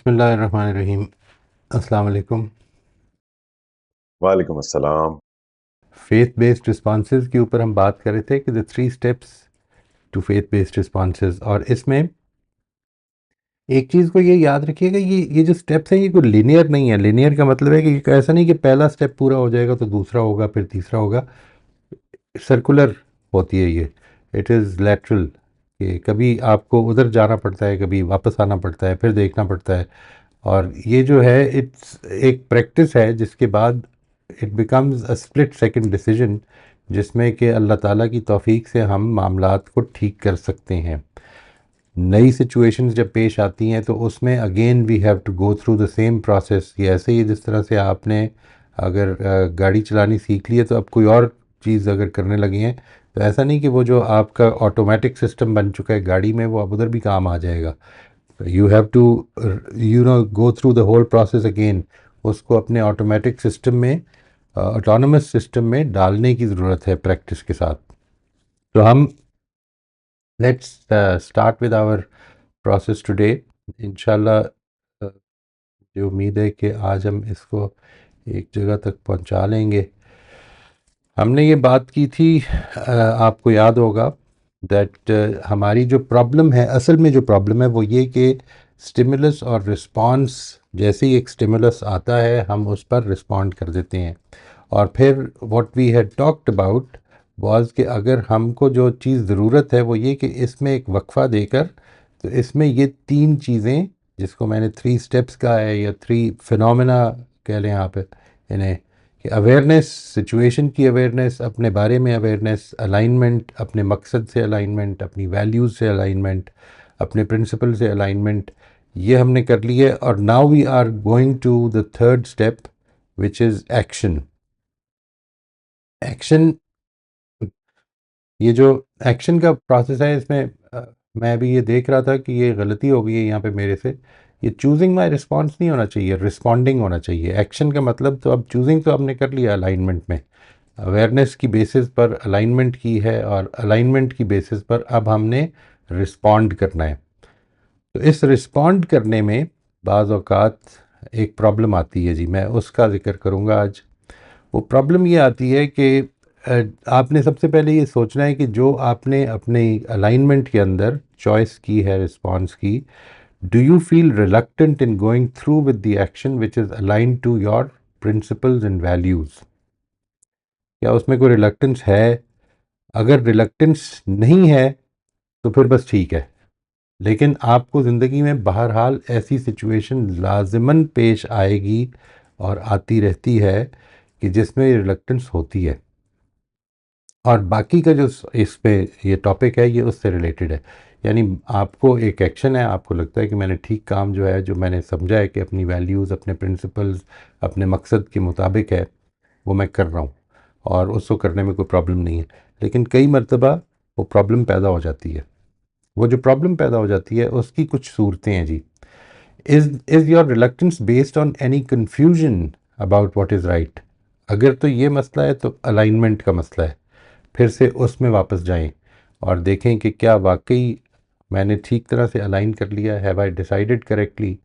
बिस्मिल्लाहिर्रहमानिर्रहीम। अस्सलाम वालेकुम। वालेकुम अस्सलाम। फेथ बेस्ड रिस्पॉन्सेज के ऊपर हम बात कर रहे थे कि the 3 steps to faith based responses, और इसमें एक चीज़ को ये याद रखिएगा, ये जो स्टेप्स हैं ये कोई लीनियर नहीं है। लीनियर का मतलब है कि ऐसा नहीं कि पहला स्टेप पूरा हो जाएगा तो दूसरा होगा फिर तीसरा होगा। सर्कुलर होती है ये, इट इज़ लैटरल, कि कभी आपको उधर जाना पड़ता है, कभी वापस आना पड़ता है, फिर देखना पड़ता है। और ये जो है इट्स एक प्रैक्टिस है जिसके बाद it becomes a split second decision, जिसमें कि अल्लाह ताला की तौफीक से हम मामलात को ठीक कर सकते हैं। नई सिचुएशंस जब पेश आती हैं तो उसमें again we have to go through the same process. ये ऐसे ही जिस तरह से आपने अगर गाड़ी चलानी सीख ली है तो अब कोई और चीज़ अगर करने लगी हैं तो ऐसा नहीं कि वो जो आपका ऑटोमेटिक सिस्टम बन चुका है गाड़ी में वो अब उधर भी काम आ जाएगा। You have to go through the whole process again, उसको अपने ऑटोमेटिक सिस्टम में, ऑटोनमस सिस्टम में डालने की ज़रूरत है प्रैक्टिस के साथ। तो हम let's start with our process today. इंशाल्लाह ये उम्मीद है कि आज हम इसको एक जगह तक पहुंचा लेंगे। हमने ये बात की थी, आपको याद होगा दैट हमारी जो प्रॉब्लम है, असल में जो प्रॉब्लम है वो ये कि स्टिमुलस और रिस्पांस, जैसे ही एक स्टिमुलस आता है हम उस पर रिस्पॉन्ड कर देते हैं। और फिर what we had talked about was कि अगर हमको जो चीज़ ज़रूरत है वो ये कि इसमें एक वक्फ़ा देकर, तो इसमें ये 3 चीज़ें जिसको मैंने 3 स्टेप्स कहा है या 3 फिनोमेना कह लें आप इन्हें, कि अवेयरनेस, सिचुएशन की अवेयरनेस, अपने बारे में अवेयरनेस, अलाइनमेंट, अपने मकसद से अलाइनमेंट, अपनी वैल्यूज़ से अलाइनमेंट, अपने प्रिंसिपल से अलाइनमेंट, ये हमने कर ली है। और now we are going to the third step which is action. Action, ये जो एक्शन का प्रोसेस है इसमें मैं अभी ये देख रहा था कि ये गलती हो गई है यहाँ पे मेरे से। ये चूजिंग माई रिस्पॉन्स नहीं होना चाहिए, रिस्पॉन्डिंग होना चाहिए। एक्शन का मतलब, तो अब चूजिंग तो हमने कर लिया अलाइनमेंट में, अवेयरनेस की बेसिस पर अलाइनमेंट की है, और अलाइनमेंट की बेसिस पर अब हमने रिस्पॉन्ड करना है। तो इस रिस्पॉन्ड करने में बाज़ औक़ात एक प्रॉब्लम आती है जी, मैं उसका ज़िक्र करूँगा आज। वो प्रॉब्लम ये आती है कि आपने सबसे पहले ये सोचना है कि जो आपने अपने अलाइनमेंट के अंदर चॉइस की है रिस्पॉन्स की, do you feel reluctant in going through with the action which is align to your principles and values? क्या उसमें कोई रिलक्टेंस है? अगर रिलक्टेंस नहीं है तो फिर बस ठीक है, लेकिन आपको ज़िंदगी में बहरहाल ऐसी सिचुएशन लाज़िमन पेश आएगी और आती रहती है कि जिसमें रिलक्टेंस होती है। और बाकी का जो इस पे ये टॉपिक है ये उससे रिलेटेड है। यानी आपको एक एक्शन है, आपको लगता है कि मैंने ठीक काम जो है, जो मैंने समझा है कि अपनी वैल्यूज़, अपने प्रिंसिपल्स, अपने मकसद के मुताबिक है, वो मैं कर रहा हूँ और उसको करने में कोई प्रॉब्लम नहीं है। लेकिन कई मर्तबा वो प्रॉब्लम पैदा हो जाती है। वो जो प्रॉब्लम पैदा हो जाती है उसकी कुछ सूरतें हैं जी। Is your reluctance based on any confusion about what is right? अगर तो ये मसला है तो अलाइनमेंट का मसला है। फिर से उसमें वापस जाएं और देखें कि क्या वाकई मैंने ठीक तरह से अलाइन कर लिया, हैव आई डिसाइडेड करेक्टली।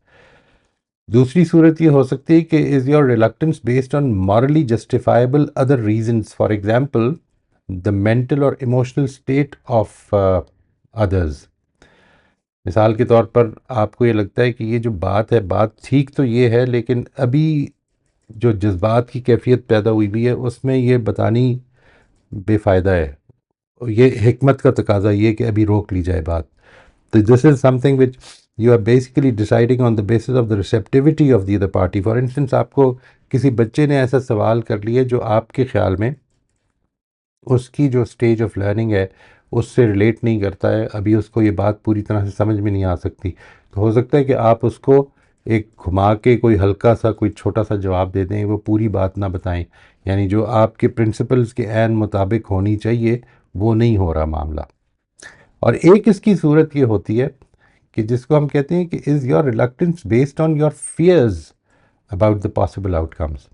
दूसरी सूरत ये हो सकती है कि is your reluctance based on morally justifiable other reasons, for example the mental और इमोशनल स्टेट ऑफ अदर्स। मिसाल के तौर पर आपको ये लगता है कि ये जो बात है, बात ठीक तो ये है, लेकिन अभी जो जज्बात की कैफियत पैदा हुई भी है उसमें ये बतानी बेफ़ायदा है, ये हिकमत का तकाजा ये कि अभी रोक ली जाए बात। तो this is something which you are basically deciding on the basis of the receptivity of the other party. For instance, आपको किसी बच्चे ने ऐसा सवाल कर लिया जो आपके ख्याल में उसकी जो स्टेज ऑफ लर्निंग है उससे रिलेट नहीं करता है, अभी उसको ये बात पूरी तरह से समझ में नहीं आ सकती। तो हो सकता है कि आप उसको एक घुमा के कोई हल्का सा, कोई छोटा सा जवाब दे दें, वो पूरी बात ना बताएं। यानी जो आपके प्रिंसिपल्स के ऐन मुताबिक होनी चाहिए वो नहीं हो रहा मामला। और एक इसकी सूरत ये होती है कि जिसको हम कहते हैं कि is your reluctance based on your fears about the possible outcomes.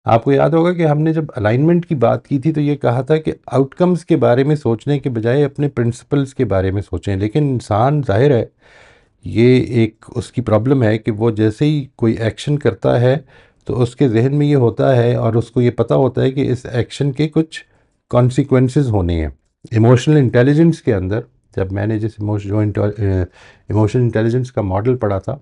आपको याद होगा कि हमने जब अलाइनमेंट की बात की थी तो ये कहा था कि आउटकम्स के बारे में सोचने के बजाय अपने प्रिंसिपल्स के बारे में सोचें। लेकिन इंसान, जाहिर है ये एक उसकी प्रॉब्लम है कि वो जैसे ही कोई एक्शन करता है तो उसके जहन में ये होता है और उसको ये पता होता है कि इस एक्शन के कुछ कॉन्सिक्वेंसेस होने हैं। इमोशनल इंटेलिजेंस के अंदर, जब मैंने जिस इमोशनल इंटेलिजेंस का मॉडल पढ़ा था,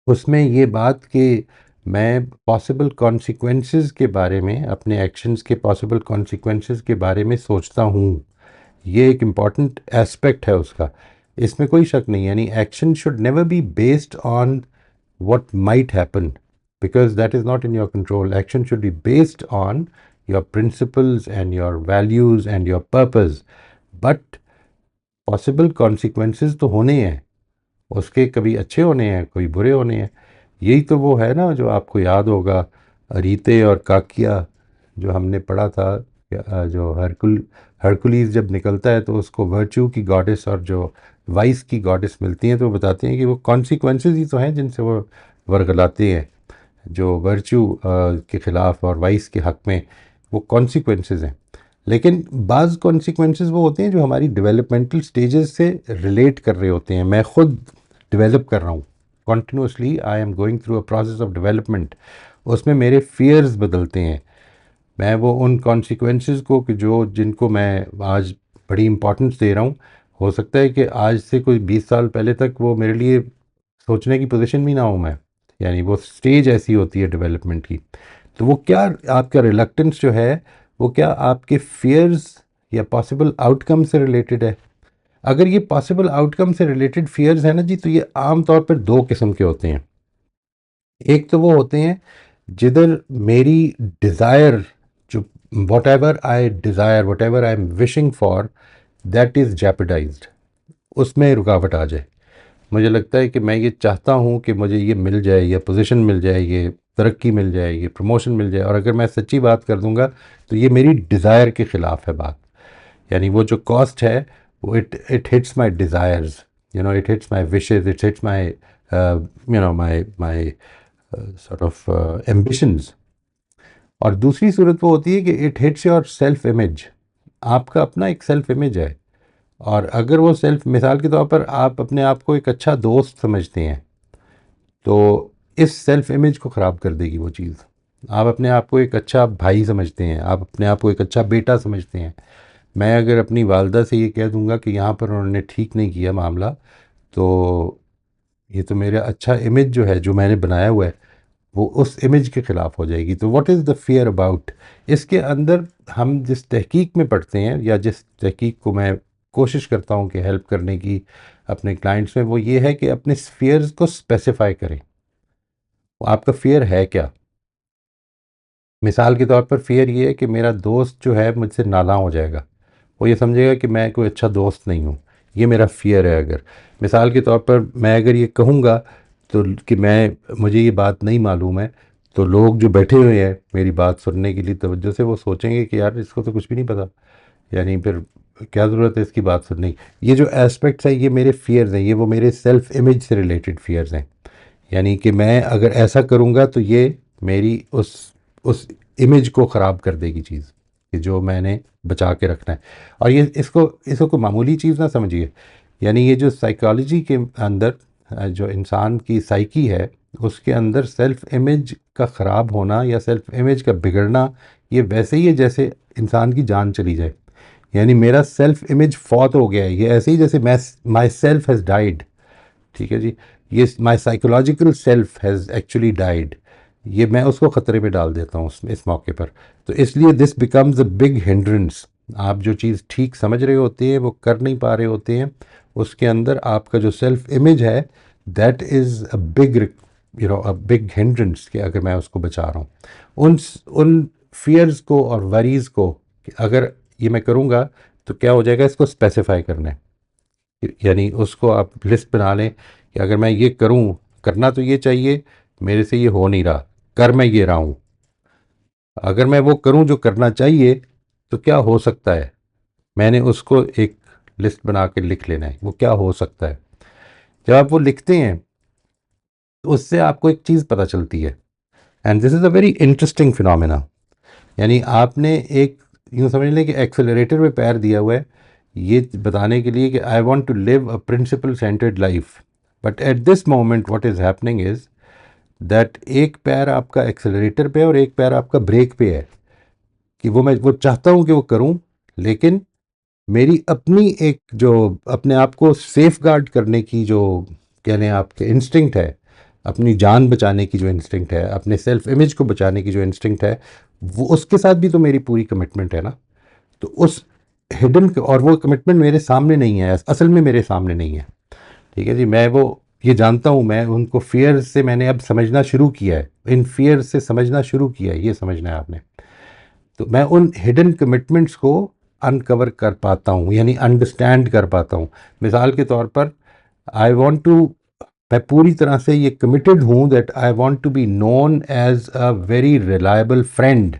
उसमें ये बात कि मैं पॉसिबल कॉन्सिक्वेंसेस के बारे में, अपने एक्शंस के पॉसिबल कॉन्सिक्वेंसेस के बारे में सोचता हूँ, ये एक इम्पॉर्टेंट एस्पेक्ट है उसका। इसमें कोई शक नहीं, यानी action should never be based on what might happen, because that is not in your control. Action should be based on your principles and your values and your purpose. But possible consequences तो होने हैं, उसके कभी अच्छे होने हैं, कोई बुरे होने हैं। यही तो वो है ना जो आपको याद होगा, रीते और काकिया, जो हमने पढ़ा था। जो हरकुलीस जब निकलता है तो उसको वर्च्यू की गॉडेस और जो वाइस की गॉडेस मिलती हैं, तो वो बताते हैं कि वो कॉन्सिक्वेंसेस ही तो हैं जिनसे वो वर्गलाते हैं। जो वर्च्यू के ख़िलाफ़ और वाइस के हक़ में वो कॉन्सिक्वेंसेस हैं। लेकिन बाज़ कॉन्सिक्वेंसेस वो होते हैं जो हमारी डेवलपमेंटल स्टेजेस से रिलेट कर रहे होते हैं। मैं ख़ुद डेवलप कर रहा हूँ continuously, I am going through a process of development. उसमें मेरे फियर्स बदलते हैं। मैं वो उन कॉन्सिक्वेंसेस को कि जो जिनको मैं आज बड़ी इंपॉर्टेंस दे रहा हूँ, हो सकता है कि आज से कोई 20 साल पहले तक वो मेरे लिए सोचने की पोजीशन में ना हूँ मैं। यानी वो स्टेज ऐसी होती है डेवलपमेंट की। तो वो क्या, आपका रिलक्टेंस जो है वो क्या आपके फियर्स या पॉसिबल आउटकम से रिलेटेड है? अगर ये पॉसिबल आउटकम से रिलेटेड फियर्स है ना जी, तो ये आम तौर पर दो किस्म के होते हैं। एक तो वो होते हैं जिधर मेरी डिज़ायर, जो whatever I desire, whatever I am wishing for, that is jeopardised, उसमें रुकावट आ जाए। मुझे लगता है कि मैं ये चाहता हूँ कि मुझे ये मिल जाए, ये पोजीशन मिल जाए, ये तरक्की मिल जाए, ये प्रमोशन मिल जाए, और अगर मैं सच्ची बात कर दूंगा तो ये मेरी डिज़ायर के ख़िलाफ़ है बात। यानी वो जो कॉस्ट है वो it hits my desires, it hits my wishes, it hits my my sort of ambitions. और दूसरी सूरत वो होती है कि it hits your self image. आपका अपना एक सेल्फ इमेज है, और अगर वो सेल्फ, मिसाल के तौर पर आप अपने आप को एक अच्छा दोस्त समझते हैं, तो इस सेल्फ इमेज को ख़राब कर देगी वो चीज़। आप अपने आप को एक अच्छा भाई समझते हैं, आप अपने आप को एक अच्छा बेटा समझते हैं। मैं अगर अपनी वालदा से ये कह दूंगा कि यहाँ पर उन्होंने ठीक नहीं किया मामला, तो ये तो मेरा अच्छा इमेज जो है, जो मैंने बनाया हुआ है, वो उस इमेज के ख़िलाफ़ हो जाएगी। तो what is the fear about? इसके अंदर हम जिस तहकीक में पढ़ते हैं, या जिस तहकीक को मैं कोशिश करता हूँ कि हेल्प करने की अपने क्लाइंट्स में, वो ये है कि अपने फियर्स को स्पेसिफाई करें। आपका फियर है क्या? मिसाल के तौर पर फियर ये है कि मेरा दोस्त जो है मुझसे नालाँ हो जाएगा, वो ये समझेगा कि मैं कोई अच्छा दोस्त नहीं हूँ। ये मेरा फ़ियर है। अगर मिसाल के तौर पर मैं अगर ये कहूँगा तो कि मुझे ये बात नहीं मालूम है, तो लोग जो बैठे हुए हैं मेरी बात सुनने के लिए तवज्जो से, वो सोचेंगे कि यार इसको तो कुछ भी नहीं पता, यानी फिर क्या ज़रूरत है इसकी बात सुनने की। ये जो एस्पेक्ट्स हैं, ये मेरे फ़ियर्स हैं, ये वो मेरे सेल्फ इमेज से रिलेटेड फ़ियर्स हैं। यानी कि मैं अगर ऐसा करूँगा तो ये मेरी उस इमेज को ख़राब कर देगी चीज़, कि जो मैंने बचा के रखना है। और ये इसको कोई मामूली चीज़ ना समझिए। यानी ये जो साइकोलॉजी के अंदर जो इंसान की साइकी है, उसके अंदर सेल्फ इमेज का ख़राब होना या सेल्फ इमेज का बिगड़ना, ये वैसे ही है जैसे इंसान की जान चली जाए। यानी मेरा सेल्फ इमेज फौत हो गया है, ये ऐसे ही जैसे मैं, माई सेल्फ हैज़ डाइड। ठीक है जी, ये my psychological self has actually died, ये मैं उसको ख़तरे में डाल देता हूँ इस मौके पर। तो इसलिए this becomes a big hindrance. आप जो चीज़ ठीक समझ रहे होते हैं, वो कर नहीं पा रहे होते हैं, उसके अंदर आपका जो सेल्फ इमेज है, that is a big a big hindrance, कि अगर मैं उसको बचा रहा हूँ उन फियर्स को और वरीज़ को, कि अगर ये मैं करूँगा तो क्या हो जाएगा, इसको स्पेसिफाई करना है। यानी उसको आप लिस्ट बना लें कि अगर मैं ये करूं, करना तो ये चाहिए, मेरे से ये हो नहीं रहा, कर मैं ये रहा हूं। अगर मैं वो करूं जो करना चाहिए, तो क्या हो सकता है, मैंने उसको एक लिस्ट बना के लिख लेना है, वो क्या हो सकता है। जब आप वो लिखते हैं तो उससे आपको एक चीज़ पता चलती है, and this is a very interesting phenomena. यानी आपने एक, यूँ समझ लें कि एक्सेलरेटर में पैर दिया हुआ है, ये बताने के लिए कि I want to live a principle centred life, but at this moment what is happening is that एक पैर आपका एक्सेलरेटर पे है और एक पैर आपका ब्रेक पे है, कि मैं वो चाहता हूँ कि वो करूँ, लेकिन मेरी अपनी एक जो अपने आप को सेफ गार्ड करने की जो कह लें आपके इंस्टिंक्ट है, अपनी जान बचाने की जो इंस्टिंक्ट है, अपने सेल्फ इमेज को बचाने की जो इंस्टिंक्ट है, वो उसके साथ भी तो मेरी पूरी कमिटमेंट है ना। तो उस हिडन, और वो कमिटमेंट मेरे सामने नहीं है, असल में मेरे सामने नहीं है। ठीक है जी, मैं वो ये जानता हूँ, मैं उनको फियर से मैंने अब समझना शुरू किया है, इन फियर से समझना शुरू किया है, ये समझना है आपने। तो मैं उन हिडन कमिटमेंट्स को अनकवर कर पाता हूँ, यानी अंडरस्टैंड कर पाता हूँ। मिसाल के तौर पर आई वॉन्ट टू, मैं पूरी तरह से ये कमिटेड हूँ that I want to be known as a very reliable friend.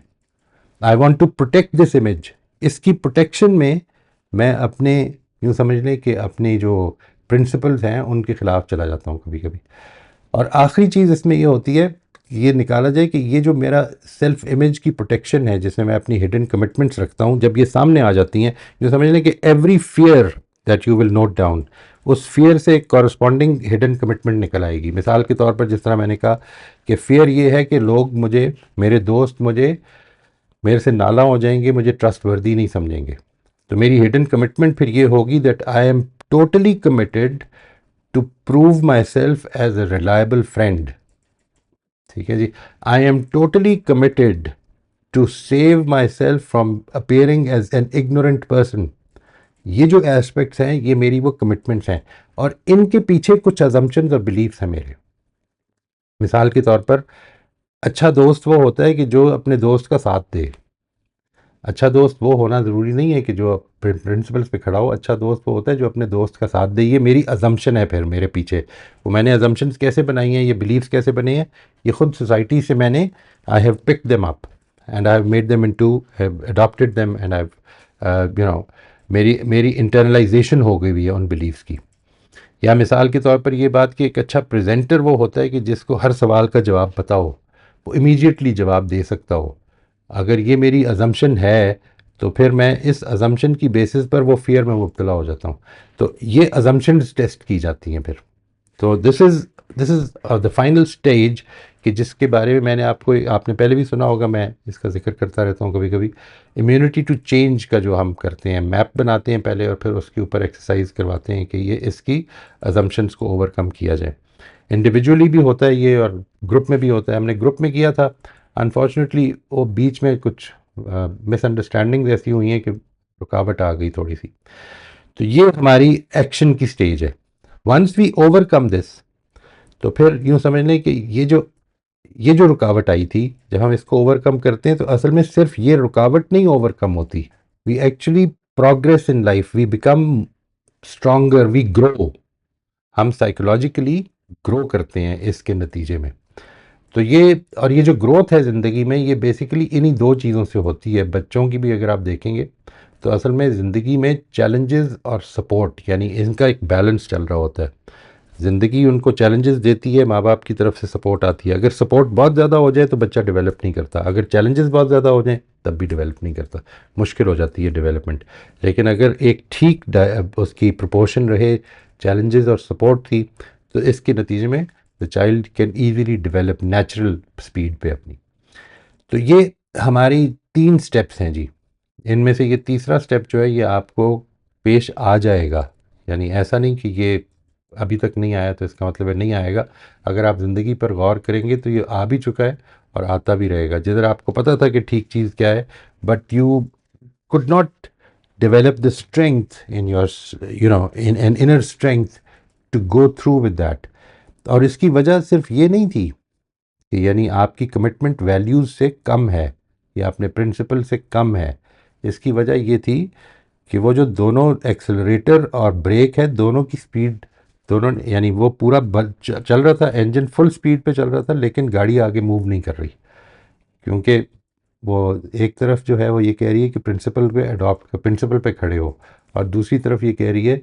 I want to protect this image. इसकी प्रोटेक्शन में मैं अपने, यूँ समझ लें कि अपने जो प्रिंसिपल्स हैं उनके ख़िलाफ़ चला जाता हूँ कभी कभी। और आखिरी चीज़ इसमें ये होती है, ये निकाला जाए कि ये जो मेरा सेल्फ इमेज की प्रोटेक्शन है, जिसमें मैं अपनी हिडन कमिटमेंट्स रखता हूँ, जब ये सामने आ जाती हैं, जो समझ लें कि every fear that you will note down, उस फियर से एक कॉरस्पॉन्डिंग हिडन कमिटमेंट निकल आएगी। मिसाल के तौर पर जिस तरह मैंने कहा कि फियर ये है कि लोग मुझे, मेरे दोस्त मुझे, मेरे से नाला हो जाएंगे, मुझे ट्रस्ट वर्दी नहीं समझेंगे। तो मेरी हिडन कमिटमेंट फिर ये होगी that I am totally committed to prove my self as a reliable friend. ठीक है जी, I am totally committed to save my self from appearing as an ignorant person. ये जो एस्पेक्ट्स हैं, ये मेरी वो कमिटमेंट्स हैं, और इनके पीछे कुछ अजम्पशंस और बिलीफ्स हैं मेरे। मिसाल के तौर पर, अच्छा दोस्त वो होता है कि जो अपने दोस्त का साथ दे। अच्छा दोस्त वो होना ज़रूरी नहीं है कि जो प्रिंसिपल्स पे खड़ा हो। अच्छा दोस्त वो होता है जो अपने दोस्त का साथ दे। ये मेरी अजम्पशन है फिर मेरे पीछे। वो मैंने अजम्पशंस कैसे बनाई हैं, ये बिलीव्स कैसे बने हैं, ये खुद सोसाइटी से मैंने, I have picked them up and I have made them into, have adopted them and I have मेरी मेरी इंटरनलाइजेशन हो गई हुई है उन बिलीव्स की। या मिसाल के तौर पर ये बात कि एक अच्छा प्रेजेंटर वो होता है कि जिसको हर सवाल का जवाब पता हो, वो इमीडिएटली जवाब दे सकता हो। अगर ये मेरी अजम्पशन है, तो फिर मैं इस अजम्पशन की बेसिस पर वो फियर में मुब्तला हो जाता हूँ। तो ये अजम्पशंस टेस्ट की जाती हैं फिर। तो this is the final stage, कि जिसके बारे में मैंने आपको, आपने पहले भी सुना होगा, मैं इसका जिक्र करता रहता हूँ कभी कभी। इम्यूनिटी टू चेंज का जो हम करते हैं, मैप बनाते हैं पहले और फिर उसके ऊपर एक्सरसाइज करवाते हैं कि ये इसकी अजम्पशंस को ओवरकम किया जाए। इंडिविजुअली भी होता है ये और ग्रुप में भी होता है। हमने ग्रुप में किया था, अनफॉर्चुनेटली वो बीच में कुछ मिसअंडरस्टैंडिंग ऐसी हुई हैं कि रुकावट आ गई थोड़ी सी। तो ये हमारी एक्शन की स्टेज है। वंस वी ओवरकम दिस, तो फिर यूँ समझ लें कि ये जो रुकावट आई थी, जब हम इसको ओवरकम करते हैं, तो असल में सिर्फ ये रुकावट नहीं ओवरकम होती, we actually progress in life, we become stronger, we grow. हम साइकोलॉजिकली ग्रो करते हैं इसके नतीजे में। तो ये, और ये जो ग्रोथ है ज़िंदगी में, ये बेसिकली इन्हीं दो चीज़ों से होती है। बच्चों की भी अगर आप देखेंगे तो असल में ज़िंदगी में चैलेंजेस और सपोर्ट, यानी इनका एक बैलेंस चल रहा होता है। ज़िंदगी उनको चैलेंजेस देती है, माँ बाप की तरफ से सपोर्ट आती है। अगर सपोर्ट बहुत ज़्यादा हो जाए तो बच्चा डेवलप नहीं करता, अगर चैलेंजेस बहुत ज़्यादा हो जाए तब भी डेवलप नहीं करता, मुश्किल हो जाती है डेवलपमेंट। लेकिन अगर एक ठीक उसकी प्रोपोर्शन रहे, चैलेंजेस और सपोर्ट थी, तो इसके नतीजे में the child can easily develop natural speed पे अपनी। तो ये हमारी 3 स्टेप्स हैं जी। इनमें से ये तीसरा स्टेप जो है, ये आपको पेश आ जाएगा। यानी ऐसा नहीं कि ये अभी तक नहीं आया तो इसका मतलब है नहीं आएगा। अगर आप ज़िंदगी पर गौर करेंगे तो ये आ भी चुका है और आता भी रहेगा। जिधर आपको पता था कि ठीक चीज़ क्या है, but you could not develop the strength in your, in an inner strength to go through with that। और इसकी वजह सिर्फ ये नहीं थी कि यानी आपकी कमिटमेंट वैल्यूज़ से कम है या अपने प्रिंसिपल से कम है। इसकी वजह ये थी कि वो जो दोनों एक्सेलरेटर और ब्रेक है, दोनों की स्पीड, दोनों, यानी वो पूरा चल रहा था, इंजन फुल स्पीड पे चल रहा था, लेकिन गाड़ी आगे मूव नहीं कर रही, क्योंकि वो एक तरफ जो है वो ये कह रही है कि प्रिंसिपल पे खड़े हो, और दूसरी तरफ ये कह रही है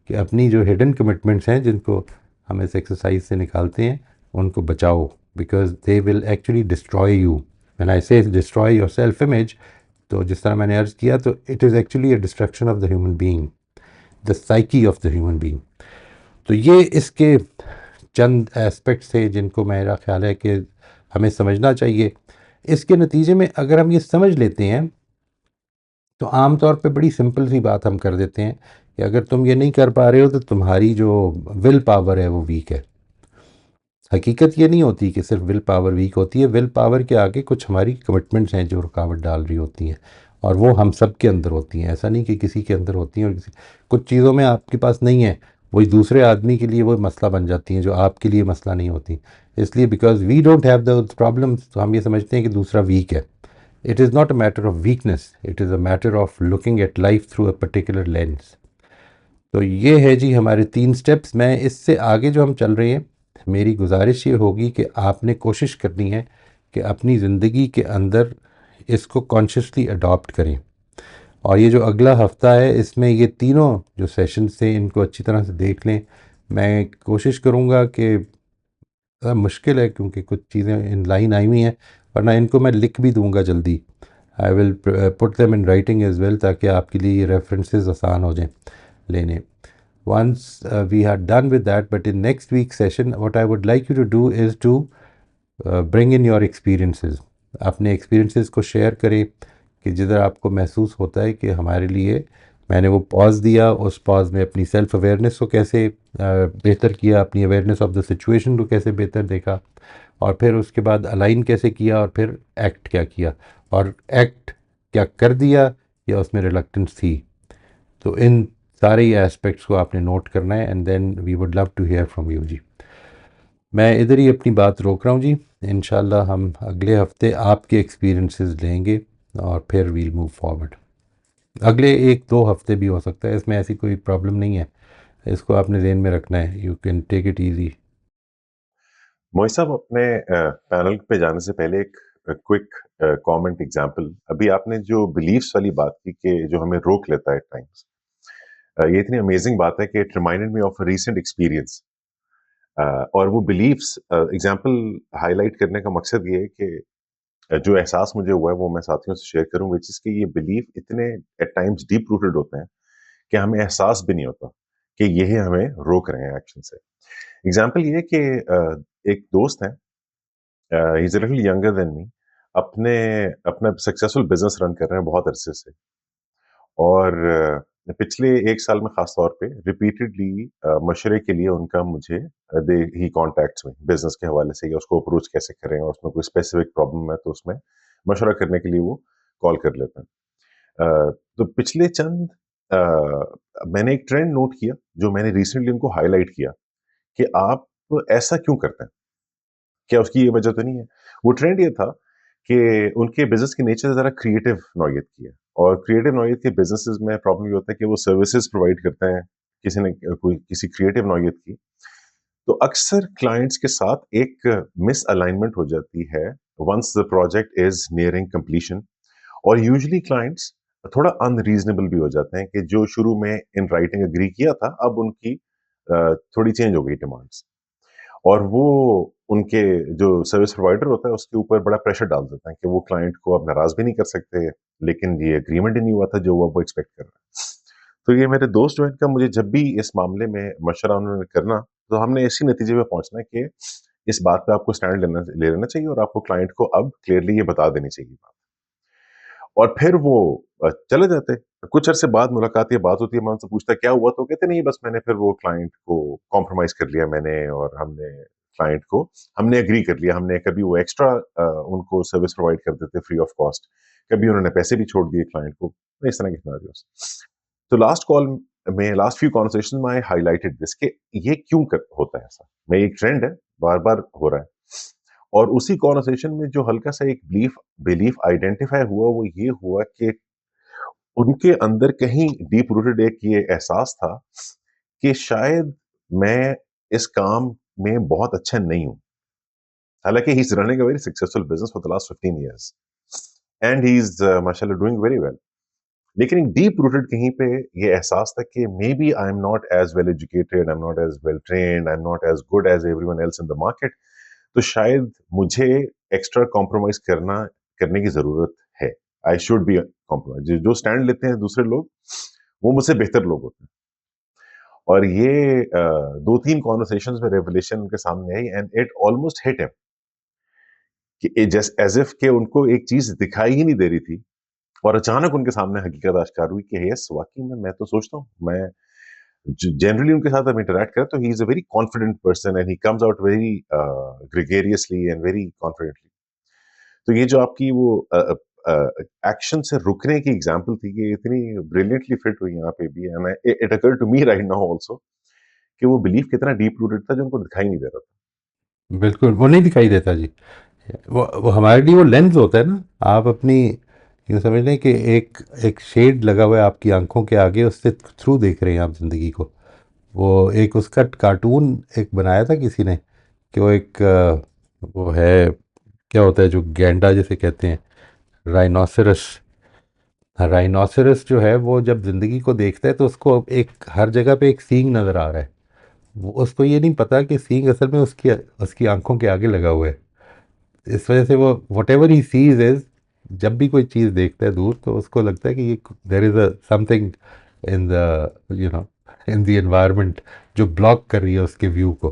कि अपनी जो हिडन कमिटमेंट्स हैं, जिनको हम इस एक्सरसाइज से निकालते हैं, उनको बचाओ, because they will actually destroy you. When I से डिस्ट्रॉय योर सेल्फ इमेज, तो जिस तरह मैंने अर्ज़ किया, तो it is actually a destruction of the human being. The psyche of the human being. तो ये इसके चंद एस्पेक्ट्स थे जिनको मेरा ख्याल है कि हमें समझना चाहिए। इसके नतीजे में अगर हम ये समझ लेते हैं तो आम तौर पे बड़ी सिंपल सी बात हम कर देते हैं कि अगर तुम ये नहीं कर पा रहे हो तो तुम्हारी जो विल पावर है वो वीक है। हकीकत ये नहीं होती कि सिर्फ विल पावर वीक होती है, विल पावर के आगे कुछ हमारी कमिटमेंट्स हैं जो रुकावट डाल रही होती हैं, और वो हम सब के अंदर होती हैं। ऐसा नहीं कि किसी के अंदर होती हैं और किसी कुछ चीज़ों में आपके पास नहीं है, वही दूसरे आदमी के लिए वो मसला बन जाती हैं जो आपके लिए मसला नहीं होती। इसलिए because we don't have the problems तो हम ये समझते हैं कि दूसरा वीक है। It is not a matter of weakness, it is a matter of looking at life through a particular lens. तो ये है जी हमारे 3 स्टेप्स। मैं इससे आगे जो हम चल रहे हैं, मेरी गुजारिश ये होगी कि आपने कोशिश करनी है कि अपनी ज़िंदगी के अंदर इसको कॉन्शियसली अडॉप्ट करें। और ये जो अगला हफ़्ता है इसमें ये तीनों जो सेशंस थे इनको अच्छी तरह से देख लें। मैं कोशिश करूँगा कि मुश्किल है क्योंकि कुछ चीज़ें इन लाइन आई हुई हैं, वरना इनको मैं लिख भी दूँगा जल्दी। I will put them in writing as well ताकि आपके लिए ये रेफरेंसेस आसान हो जाएँ लेने। Once we are done with that, but in next week's session, what I would like you to do is to bring in your experiences. अपने experiences को share करें कि जिधर आपको महसूस होता है कि हमारे लिए मैंने वो पॉज दिया, उस पॉज में अपनी सेल्फ अवेयरनेस को कैसे बेहतर किया, अपनी अवेयरनेस ऑफ द सिचुएशन को कैसे बेहतर देखा, और फिर उसके बाद अलाइन कैसे किया, और फिर एक्ट क्या किया, और एक्ट क्या कर दिया या उसमें रिलक्टेंस थी। तो इन सारे ही एस्पेक्ट्स को आपने नोट करना है and then we would love to hear from you जी। मैं इधर ही अपनी बात रोक रहा हूँ जी। इंशाल्लाह हम अगले हफ्ते आपके एक्सपीरियंसेस लेंगे और फिर वील मूव फॉरवर्ड। अगले 1-2 हफ्ते भी हो सकता है, इसमें ऐसी कोई प्रॉब्लम नहीं है। इसको आपने ज़हन में रखना है, you can take it easy. Mohit साहब, अपने पैनल पे जाने से पहले एक क्विक कमेंट एग्जांपल। अभी आपने जो बिलीफ्स वाली बात की कि जो हमें रोक लेता है टाइम्स, ये इतनी अमेजिंग बात है कि it reminded me of a recent experience. और वो बिलीफ्स एग्जांपल हाईलाइट करने का मकसद ये है कि जो एहसास मुझे हुआ है वो मैं साथियों से शेयर करूं, विच इज कि ये बिलीफ इतने एट टाइम्स डीप रूटेड होते हैं कि हमें एहसास भी नहीं होता कि ये हमें रोक रहे हैं एक्शन से। एग्जांपल ये है कि एक दोस्त है, he is little younger than me, अपने अपना सक्सेसफुल बिजनेस रन कर रहे हैं बहुत अरसे से। और पिछले 1 साल में खास तौर पे रिपीटेडली मशवरे के लिए उनका मुझे दे ही कॉन्टैक्ट्स में बिजनेस के हवाले से, या उसको अप्रोच कैसे करें और उसमें कोई स्पेसिफिक प्रॉब्लम है तो उसमें मशवरा करने के लिए वो कॉल कर लेते हैं। तो पिछले चंद मैंने एक ट्रेंड नोट किया जो मैंने रिसेंटली उनको हाईलाइट किया कि आप ऐसा क्यों करते हैं, क्या उसकी ये वजह तो नहीं है। वो ट्रेंड ये था कि उनके बिजनेस की नेचर ज़रा क्रिएटिव नौयत की है, और क्रिएटिव नौयत के बिजनेसेस में प्रॉब्लम ये होता है कि वो सर्विसेज प्रोवाइड करते हैं किसी ने कोई किसी क्रिएटिव नौयत की। तो अक्सर क्लाइंट्स के साथ एक मिस अलाइनमेंट हो जाती है once the project is nearing completion. और यूजुअली क्लाइंट्स थोड़ा अनरीजनेबल भी हो जाते हैं कि जो शुरू में इन राइटिंग एग्री किया था अब उनकी थोड़ी चेंज हो गई डिमांड्स, और वो उनके जो सर्विस प्रोवाइडर होता है उसके ऊपर बड़ा प्रेशर डाल देते हैं कि वो क्लाइंट को अब नाराज भी नहीं कर सकते, लेकिन ये एग्रीमेंट ही नहीं हुआ था जो वो एक्सपेक्ट कर रहे हैं। तो ये मेरे दोस्त जो है इनका मुझे जब भी इस मामले में मशवरा उन्होंने करना, तो हमने इसी नतीजे पे पहुंचना है कि इस बात पे आपको स्टैंड ले लेना चाहिए और आपको क्लाइंट को अब क्लियरली ये बता देनी चाहिए बात। और फिर वो चले जाते। कुछ अरसे बाद मुलाकात या बात होती है, मैं उनसे पूछता क्या हुआ, तो कहते नहीं बस मैंने फिर वो क्लाइंट को कॉम्प्रोमाइज कर लिया मैंने, और हमने एग्री कर लिया। हमने कभी वो एक्स्ट्रा उनको सर्विस प्रोवाइड कर देते फ्री ऑफ कॉस्ट, कभी उन्होंने पैसे भी छोड़ दिए क्लाइंट को, इस तरह के सिनेरियोस। तो लास्ट फ्यू कॉन्वर्सेशन में आई हाईलाइटेड दिस कि ये क्यों होता है ऐसा। मैं एक ट्रेंड है, बार बार हो रहा है। और उसी कॉन्वर्सेशन में जो हल्का सा एक बिलीफ बिलीफ आइडेंटिफाई हुआ वो ये हुआ कि उनके अंदर कहीं डीप रूटेड एक ये एहसास था कि शायद मैं इस काम में बहुत अच्छा नहीं हूं। हालांकि he is running a very successful business for the last 15 years and he is माशाल्लाह डूइंग वेरी वेल। लेकिन एक डीप रूटेड कहीं पे ये एहसास था कि maybe I am not as well educated, I am not as well trained, I am not as good as everyone else in the market. तो शायद मुझे एक्स्ट्रा कॉम्प्रोमाइज करने की जरूरत है। I should be compromise. जो stand लेते हैं दूसरे लोग वो मुझसे बेहतर लोग होते हैं। और ये 2-3 कन्वर्सेशंस में रेवलेशन उनके सामने आई and it almost hit him कि जस्ट एज़ इफ कि उनको एक चीज़ दिखाई ही नहीं दे रही थी और अचानक उनके सामने हकीकत आश्कार हुई कि यस, वाक़ई में मैं तो सोचता हूँ, मैं जनरली उनके साथ हम इंटरैक्ट करें तो he is a very confident person and he comes out very gregariously and very confidently. तो ये जो आपकी वो एक्शन से रुकने की एग्जांपल थी कि इतनी ब्रिलियंटली फिट हुई यहाँ पे भी and it occurred to me right now also कि वो बिलीफ कितना डीप रूटेड था जो उनको दिखाई नहीं दे रहा बिल्कुल, वो नहीं दिखाई देता जी। वो हमारे लिए वो लेंस होता है ना, आप अपनी यूँ समझ लें कि एक एक शेड लगा हुआ है आपकी आंखों के आगे, उससे थ्रू देख रहे हैं आप ज़िंदगी को। वो एक उसका कार्टून एक बनाया था किसी ने, कि वो एक वो है, क्या होता है जो गैंडा जिसे कहते हैं, राइनोसरस। राइनोसरस जो है वो जब ज़िंदगी को देखता है तो उसको एक हर जगह पे एक सींग नज़र आ रहा है। वो उसको ये नहीं पता कि सींग असल में उसकी उसकी आंखों के आगे लगा हुआ है। इस वजह से वो what ever he sees is, जब भी कोई चीज़ देखता है दूर तो उसको लगता है कि ये there is a something in the you know in the environment जो ब्लॉक कर रही है उसके व्यू को।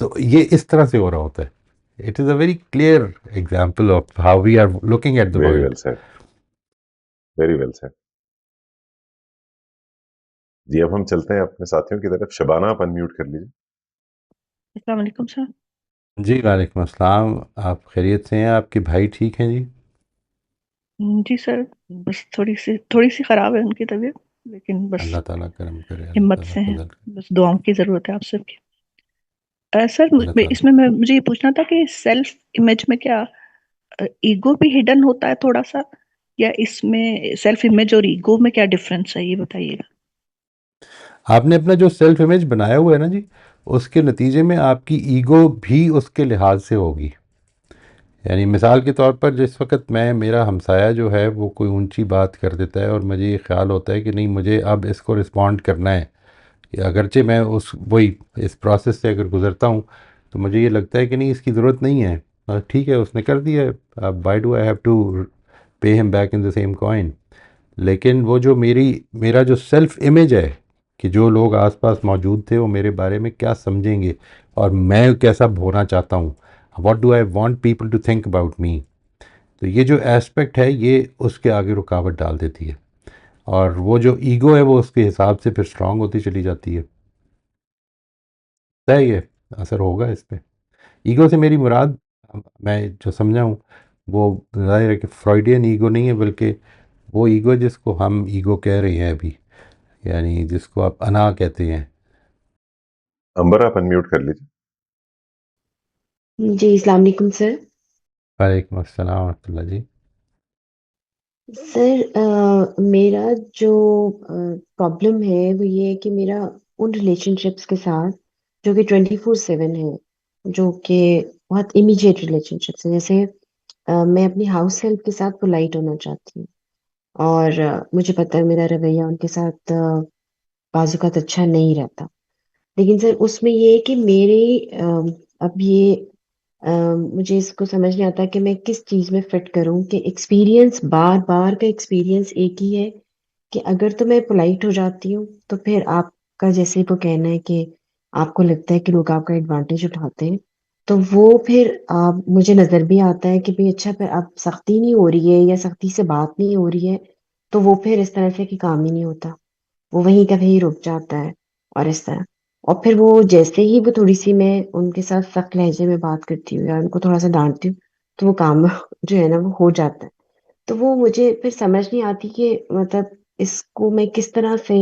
तो ये इस तरह से हो रहा होता है। It is a very clear example of how we are looking at the था। Very well world. Said, very well said. जी, अब हम चलते हैं अपने साथियों की तरफ। शबाना, आप अनम्यूट कर लीजिए। अस्सलाम वालेकुम सर। जी वालेकुम अस्सलाम। आप खैरियत से हैं? आपके भाई ठीक हैं जी? जी सर, बस थोड़ी सी खराब है उनकी तबीयत, लेकिन बस अल्लाह ताला करम करे, अल्लाह हिम्मत ताला से हैं। फजल करे। बस दुआओं की ज़रूरत है आप सबकी। सर अल्लाह ताला। इसमें मुझे ये पूछना था कि सेल्फ इमेज में क्या ईगो भी हिडन होता है थोड़ा सा, या इसमें सेल्फ इमेज और ईगो में क्या डिफरेंस है, ये बताइएगा। आपने अपना जो सेल्फ इमेज बनाया हुआ है ना जी, उसके नतीजे में आपकी ईगो भी उसके लिहाज से होगी। यानी मिसाल के तौर पर जिस वक्त मैं, मेरा हमसाया जो है वो कोई ऊंची बात कर देता है और मुझे ये ख्याल होता है कि नहीं मुझे अब इसको रिस्पॉन्ड करना है, या अगरचे मैं उस वही इस प्रोसेस से अगर गुज़रता हूँ तो मुझे ये लगता है कि नहीं इसकी ज़रूरत नहीं है, ठीक है उसने कर दिया है, अब why do I have to pay him back in the same coin. लेकिन वो जो मेरा जो सेल्फ इमेज है कि जो लोग आसपास मौजूद थे वो मेरे बारे में क्या समझेंगे और मैं कैसा होना चाहता हूँ, what do I want people to think about me, तो ये जो एस्पेक्ट है ये उसके आगे रुकावट डाल देती है। और वो जो ईगो है वो उसके हिसाब से फिर स्ट्रांग होती चली जाती है। तय ये असर होगा इस पे। ईगो से मेरी मुराद, मैं जो समझा हूँ वो ज़ाहिर है कि फ्रॉइडियन ईगो नहीं है, बल्कि वो ईगो जिसको हम ईगो कह रहे हैं अभी, यानी जिसको आप अना कहते हैं। अंबर, आप अनम्यूट कर लीजिए। जी, अस्सलाम वालेकुम सर। वालेकुम अस्सलाम वरहमतुल्लाह जी। सर मेरा जो प्रॉब्लम है वो ये है कि मेरा उन रिलेशनशिप्स के साथ जो कि 24/7 है, जो कि बहुत इमीडिएट रिलेशनशिप्स हैं, जैसे मैं अपनी हाउस हेल्प के साथ पोलाइट होना चाहती हूँ, और मुझे पता है मेरा रवैया उनके साथ बाज़-औक़ात अच्छा नहीं रहता। लेकिन सर उसमें ये है कि मेरे अब ये मुझे इसको समझ नहीं आता कि मैं किस चीज़ में फिट करूँ, कि एक्सपीरियंस बार-बार का एक्सपीरियंस एक ही है कि अगर तो मैं पोलाइट हो जाती हूँ, तो फिर आपका जैसे वो कहना है कि आपको लगता है कि लोग आपका एडवांटेज उठाते हैं। तो वो फिर मुझे नज़र भी आता है कि भई अच्छा, फिर अब सख्ती नहीं हो रही है या सख्ती से बात नहीं हो रही है, तो वो फिर इस तरह से कि काम ही नहीं होता। वो वहीं का वहीं रुक जाता है और इस तरह। और फिर वो जैसे ही वो थोड़ी-सी मैं उनके साथ सख्त लहजे में बात करती हूँ या उनको थोड़ा-सा डाँटती हूँ, तो वो काम जो है ना वो हो जाता है। तो वो मुझे फिर समझ नहीं आती कि मतलब इसको मैं किस तरह से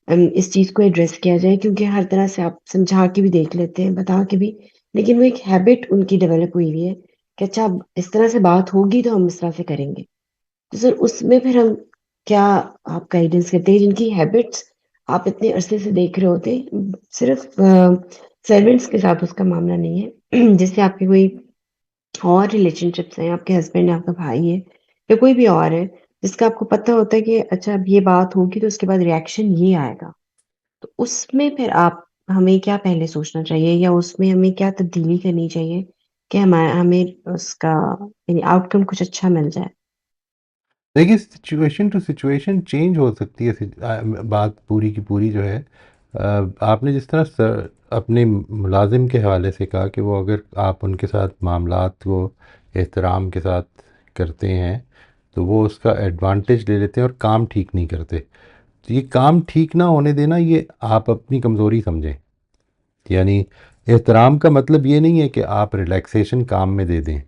इस चीज़ को एड्रेस किया जाए, क्योंकि हर तरह से आप समझा के भी देख लेते हैं, बता के भी, लेकिन वो एक हैबिट उनकी डेवलप हुई हुई है कि अच्छा अब इस तरह से बात होगी तो हम इस तरह से करेंगे। तो सर उसमें फिर हम क्या आप गाइडेंस करते हैं जिनकी हैबिट्स आप इतने अरसे से देख रहे होते हैं, सिर्फ सर्वेंट्स के साथ उसका मामला नहीं है जिससे आपके कोई और रिलेशनशिप्स हैं, आपके हस्बैंड है, आपका भाई है या कोई भी और है, जिसका आपको पता होता है कि अच्छा अब ये बात होगी तो उसके बाद रिएक्शन ये आएगा, तो उसमें फिर आप हमें क्या पहले सोचना चाहिए या उसमें हमें क्या तब्दीली करनी चाहिए कि हमें उसका यानी आउटकम कुछ अच्छा मिल जाए? देखिए सिचुएशन टू सिचुएशन चेंज हो सकती है, बात पूरी की पूरी जो है आपने जिस तरह अपने मुलाजिम के हवाले से कहा कि वो अगर आप उनके साथ मामलात को एहतराम के साथ करते हैं तो वो उसका एडवांटेज ले लेते हैं और काम ठीक नहीं करते। तो ये काम ठीक ना होने देना ये आप अपनी कमज़ोरी समझें। यानी एहतराम का मतलब ये नहीं है कि आप रिलैक्सेशन काम में दे दें,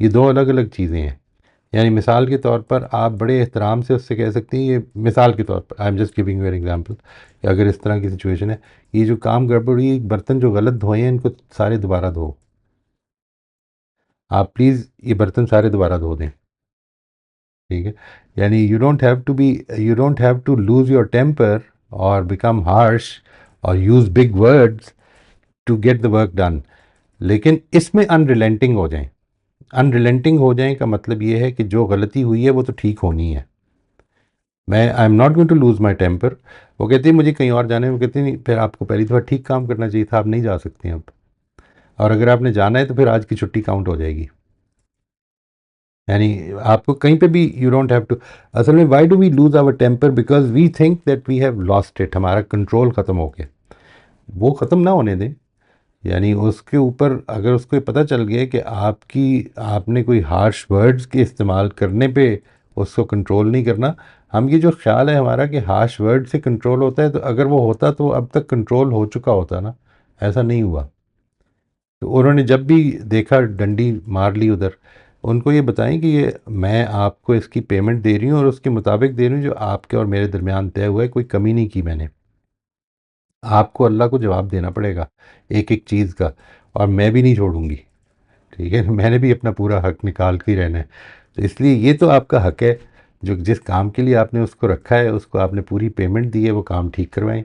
ये दो अलग अलग चीज़ें हैं। यानी मिसाल के तौर पर आप बड़े एहतराम से उससे कह सकते हैं, ये मिसाल के तौर पर I am just giving you an example, कि अगर इस तरह की सिचुएशन है, ये जो काम गड़बड़ हुई, बर्तन जो गलत धोए हैं इनको सारे दोबारा धो, आप प्लीज़ ये बर्तन सारे दोबारा धो दें। ठीक है, यानी you don't have to lose your temper और बिकम हार्श और use big words to get the work done, लेकिन इसमें अनरिलेंटिंग हो जाएं। अनरिलेंटिंग हो जाएं का मतलब ये है कि जो गलती हुई है वो तो ठीक होनी है। मैं I am not going to lose my temper. वो कहती है मुझे कहीं और जाना है, वो कहती नहीं, फिर आपको पहली दफ़ा ठीक काम करना चाहिए था, आप नहीं जा सकते हैं अब, और अगर आपने जाना है तो फिर आज की छुट्टी काउंट हो जाएगी। यानी आपको कहीं पे भी यू डोंट हैव टू, असल में why do we lose our temper, because we think that we have lost it, हमारा कंट्रोल ख़त्म हो गया। वो ख़त्म ना होने दें। यानी उसके ऊपर अगर उसको ये पता चल गया कि आपने कोई हार्श वर्ड्स के इस्तेमाल करने पे उसको कंट्रोल नहीं करना, हम ये जो ख्याल है हमारा कि हार्श वर्ड से कंट्रोल होता है, तो अगर वो होता तो अब तक कंट्रोल हो चुका होता ना, ऐसा नहीं हुआ। तो उन्होंने जब भी देखा डंडी मार ली उधर, उनको ये बताएं कि ये मैं आपको इसकी पेमेंट दे रही हूँ और उसके मुताबिक दे रही हूँ, जो आपके और मेरे दरमियान तय हुआ है, कोई कमी नहीं की मैंने। आपको अल्लाह को जवाब देना पड़ेगा एक एक चीज़ का, और मैं भी नहीं छोड़ूंगी। ठीक है, मैंने भी अपना पूरा हक निकाल के ही रहना है। तो इसलिए ये तो आपका हक है, जो जिस काम के लिए आपने उसको रखा है उसको आपने पूरी पेमेंट दी है, वो काम ठीक करवाएं।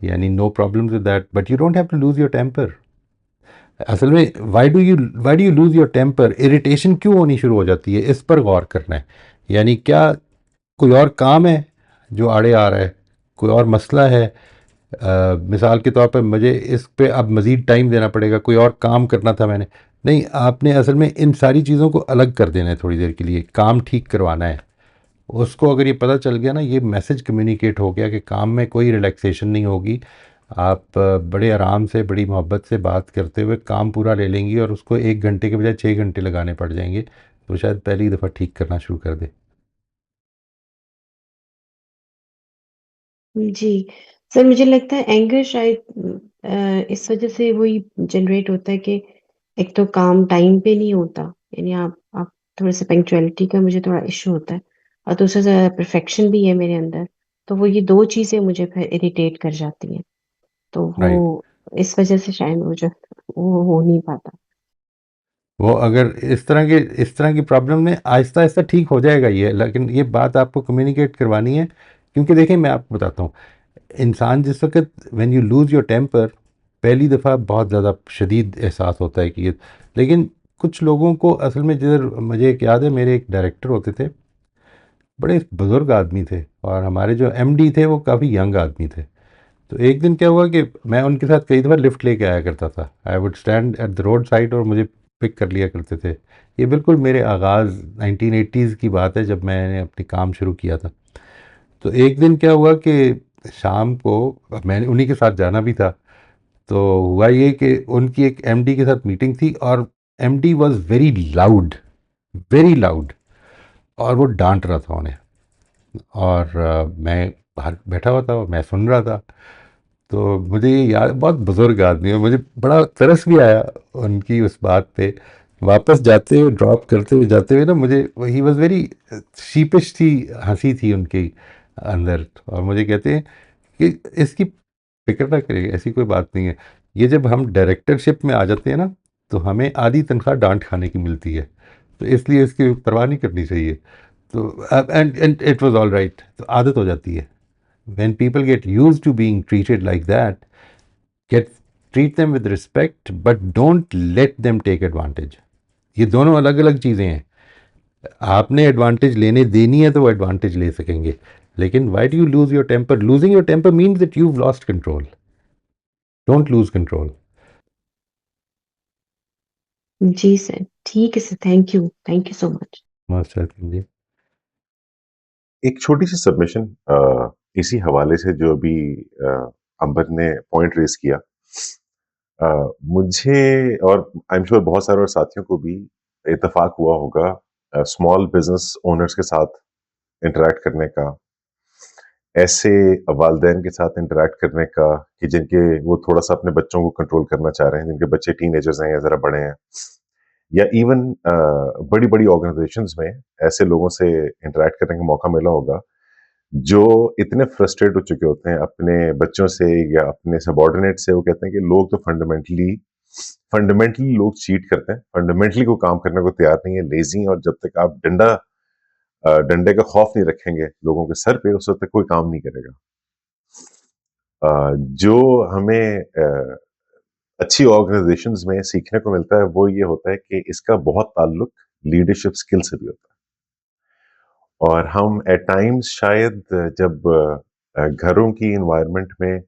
यानी no problem with that, but you don't have to lose your temper. असल में why do you lose your temper, irritation क्यों होनी शुरू हो जाती है, इस पर गौर करना है। यानी क्या कोई और काम है जो आड़े आ रहा है, कोई और मसला है, मिसाल के तौर पर मुझे इस पे अब मज़ीद टाइम देना पड़ेगा, कोई और काम करना था मैंने, नहीं, आपने असल में इन सारी चीज़ों को अलग कर देना है, थोड़ी देर के लिए काम ठीक करवाना है। उसको अगर ये पता चल गया ना, ये मैसेज कम्युनिकेट हो गया कि काम में कोई रिलैक्सेशन नहीं होगी, आप बड़े आराम से बड़ी मोहब्बत से बात करते हुए काम पूरा ले लेंगी, और उसको 1 घंटे के बजाय 6 घंटे लगाने पड़ जाएंगे, तो शायद पहली दफ़ा ठीक करना शुरू कर दे। जी। सर मुझे लगता है एंगर शायद इस वजह से वही जनरेट होता है कि एक तो काम टाइम पे नहीं होता, यानी आप थोड़े से पंक्चुअलिटी का मुझे थोड़ा इश्यू होता है, और दूसरा परफेक्शन भी है मेरे अंदर, तो वो ये 2 चीज़ें मुझे फिर इरिटेट कर जाती हैं। तो राइट, वो इस वजह से शायद वो हो नहीं पाता। वो अगर इस तरह की प्रॉब्लम में आहिस्ता आहिस्ता ठीक हो जाएगा ये, लेकिन ये बात आपको कम्युनिकेट करवानी है। क्योंकि देखिए मैं आपको बताता हूँ, इंसान जिस वक्त when you lose your temper, पहली दफ़ा बहुत ज़्यादा शदीद एहसास होता है कि ये, लेकिन कुछ लोगों को असल में, जिधर मुझे एक याद है, मेरे एक डायरेक्टर होते थे, बड़े बुज़ुर्ग आदमी थे, और हमारे जो एमडी थे वो काफ़ी यंग आदमी थे। तो एक दिन क्या हुआ कि मैं उनके साथ कई दफ़ा लिफ्ट लेके आया करता था, I would stand at the road side और मुझे पिक कर लिया करते थे। ये बिल्कुल मेरे आगाज़ 1980s की बात है, जब मैंने अपनी काम शुरू किया था। तो एक दिन क्या हुआ कि शाम को मैंने उन्हीं के साथ जाना भी था, तो हुआ ये कि उनकी एक एमडी के साथ मीटिंग थी, और एमडी वाज वेरी लाउड, और वो डांट रहा था उन्हें, और मैं बाहर बैठा हुआ था और मैं सुन रहा था। तो मुझे ये याद, बहुत बुजुर्ग आदमी है, मुझे बड़ा तरस भी आया उनकी उस बात पे। वापस जाते हुए, ड्रॉप करते हुए जाते हुए ना, मुझे ही वॉज वेरी शीपिश थी, हंसी थी उनके अंदर, और मुझे कहते हैं कि इसकी फिक्र ना करिए, ऐसी कोई बात नहीं है। ये जब हम डायरेक्टरशिप में आ जाते हैं ना, तो हमें आधी तनख्वाह डांट खाने की मिलती है, तो इसलिए इसकी परवाह नहीं करनी चाहिए। तो and it was all right, तो आदत हो जाती है। When people get used to being treated like that, get treat them with respect, but don't let them take advantage. ये दोनों अलग अलग चीज़ें हैं। आपने एडवांटेज लेने देनी है तो वो एडवांटेज ले सकेंगे, लेकिन why do you lose your temper? Losing your temper means that you lost control. Don't lose control. जी सर, ठीक है sir, thank you so much. Must जी। एक छोटी सी सबमिशन इसी हवाले से जो अभी अंबर ने पॉइंट रेज किया, मुझे और आई एम श्योर बहुत सारे और साथियों को भी इत्तेफाक हुआ होगा स्मॉल बिजनेस ओनर्स के साथ इंटरेक्ट करने का, ऐसे वालदैन के साथ इंटरेक्ट करने का कि जिनके वो थोड़ा सा अपने बच्चों को कंट्रोल करना चाह रहे हैं, जिनके बच्चे टीनेजर्स हैं या ज़रा बड़े हैं, या इवन बड़ी-बड़ी ऑर्गेनाइजेशंस में ऐसे लोगों से इंटरेक्ट करने का मौका मिला होगा, जो इतने फ्रस्ट्रेट हो चुके होते हैं अपने बच्चों से या अपने सबॉर्डिनेट से। वो कहते हैं कि लोग तो फंडामेंटली लोग चीट करते हैं, फंडामेंटली कोई काम करने को तैयार नहीं है, लेज़ी हैं, और जब तक आप डंडे का खौफ नहीं रखेंगे लोगों के सर पे, उस वक़्त तक कोई काम नहीं करेगा। जो हमें अच्छी ऑर्गेनाइजेशंस में सीखने को मिलता है, वो ये होता है कि इसका बहुत ताल्लुक लीडरशिप स्किल से भी होता है। और हम एट टाइम्स शायद जब घरों की एनवायरनमेंट में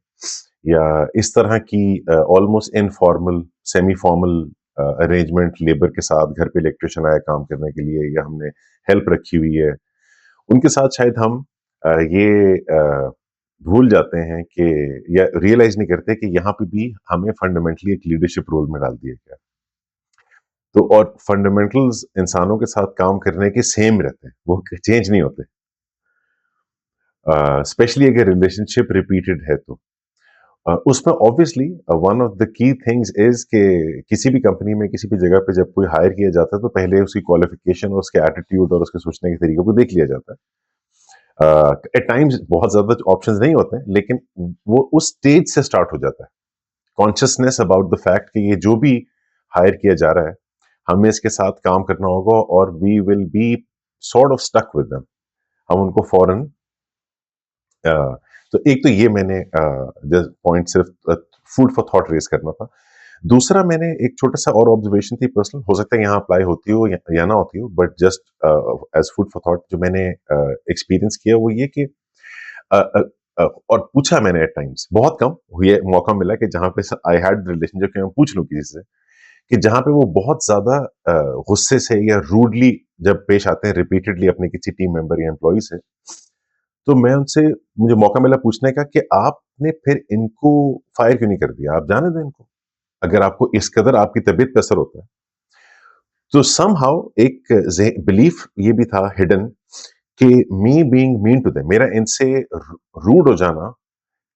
या इस तरह की almost informal, semi formal arrangement, labour के साथ घर पे इलेक्ट्रिशियन आया काम करने के लिए या हमने हेल्प रखी हुई है, उनके साथ शायद हम ये भूल जाते हैं कि या रियलाइज नहीं करते कि यहाँ पे भी हमें फंडामेंटली एक लीडरशिप रोल में डाल दिया गया। तो और फंडामेंटल्स इंसानों के साथ काम करने के सेम रहते हैं, वो चेंज नहीं होते, स्पेशली अगर रिलेशनशिप रिपीटेड है तो। उसमें obviously one of the key things is कि किसी भी कंपनी में किसी भी जगह पे जब कोई हायर किया जाता है तो पहले उसकी क्वालिफिकेशन और उसके एटीट्यूड और उसके सोचने के तरीके को देख लिया जाता है। एट टाइम्स बहुत ज्यादा ऑप्शंस नहीं होते हैं, लेकिन वो उस स्टेज से स्टार्ट हो जाता है, कॉन्शियसनेस अबाउट द फैक्ट कि ये जो भी हायर किया जा रहा है हमें इसके साथ काम करना होगा और we will be sort of stuck with them. हम उनको फौरन तो एक तो ये मैंने पॉइंट सिर्फ फूड फॉर थॉट रेज करना था। दूसरा मैंने एक छोटा सा और ऑब्जर्वेशन थी पर्सनल, हो सकता है यहाँ अप्लाई होती हो या ना होती हो, but just as food for thought जो मैंने एक्सपीरियंस किया वो ये कि और पूछा मैंने एट टाइम्स, बहुत कम ये मौका मिला कि जहाँ पे आई हैड रिलेशन जो कि मैं पूछ लूँ किसी से, कि जहाँ पे वो बहुत ज्यादा गुस्से से या रूडली जब पेश आते हैं रिपीटेडली अपने किसी टीम मेंबर या एम्प्लॉय से, तो मैं उनसे मुझे मौका मिला पूछने का कि आपने फिर इनको फायर क्यों नहीं कर दिया, आप जाने दें इनको, अगर आपको इस कदर आपकी तबीयत पे असर होता है। तो समहाउ एक बिलीफ ये भी था हिडन कि me being mean to them, मेरा इनसे रूड हो जाना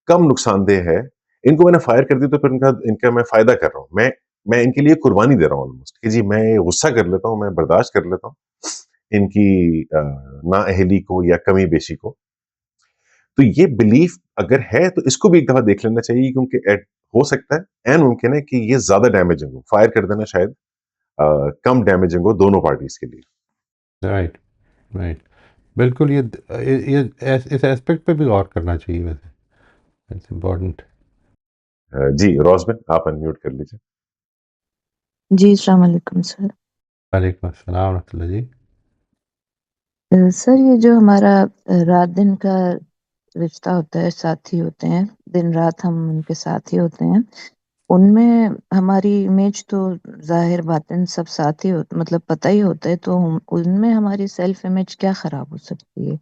कम नुकसानदेह है, इनको मैंने फायर कर दी तो फिर इनका मैं फायदा कर रहा हूँ, मैं इनके लिए कुर्बानी दे रहा हूँ ऑलमोस्ट, कि जी मैं गुस्सा कर लेता हूँ, मैं बर्दाश्त कर लेता हूँ इनकी नाअहली को या कमी बेशी को। तो ये बिलीफ अगर है तो इसको भी एक दफा देख लेना चाहिए, क्योंकि हो सकता है एन मुमकिन है कि ये ज्यादा डैमेजिंग हो, फायर कर देना शायद कम डैमेजिंग हो दोनों पार्टीज के लिए। राइट, राइट, बिल्कुल। ये इस एस्पेक्ट पे भी गौर करना चाहिए वैसे, इट्स इम्पोर्टेंट। जी रोजबिन, आप अनम्यूट कर लीजिए। जी, अस्सलाम वालेकुम सर। वालेकुम अस्सलाम रहमतुल्लाह जी। सर ये जो हमारा रात दिन का रिश्ता होता है, साथी होते हैं, दिन रात हम उनके साथ ही होते हैं, उनमें हमारी इमेज तो ज़ाहिर बातिन सब साथ ही मतलब पता ही होता है, तो उनमें हमारी सेल्फ इमेज क्या ख़राब हो सकती है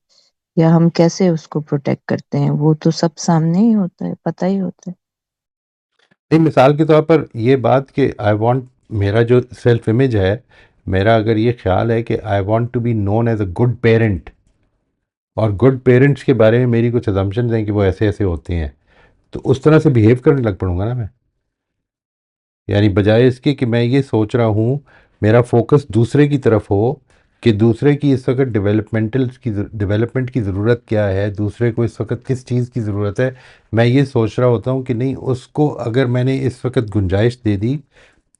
या हम कैसे उसको प्रोटेक्ट करते हैं? वो तो सब सामने ही होता है, पता ही होता है। नहीं, मिसाल के तौर पर ये बात कि आई वांट, मेरा जो सेल्फ इमेज है, मेरा अगर ये ख्याल है कि I want to be known as a good parent, और गुड पेरेंट्स के बारे में मेरी कुछ अजम्पशंस हैं कि वो ऐसे ऐसे होते हैं, तो उस तरह से बिहेव करने लग पड़ूंगा ना मैं। यानी बजाय इसके कि मैं ये सोच रहा हूँ मेरा फोकस दूसरे की तरफ हो कि दूसरे की इस वक्त डेवलपमेंट की ज़रूरत क्या है, दूसरे को इस वक्त किस चीज़ की ज़रूरत है, मैं ये सोच रहा होता हूँ कि नहीं, उसको अगर मैंने इस वक्त गुंजाइश दे दी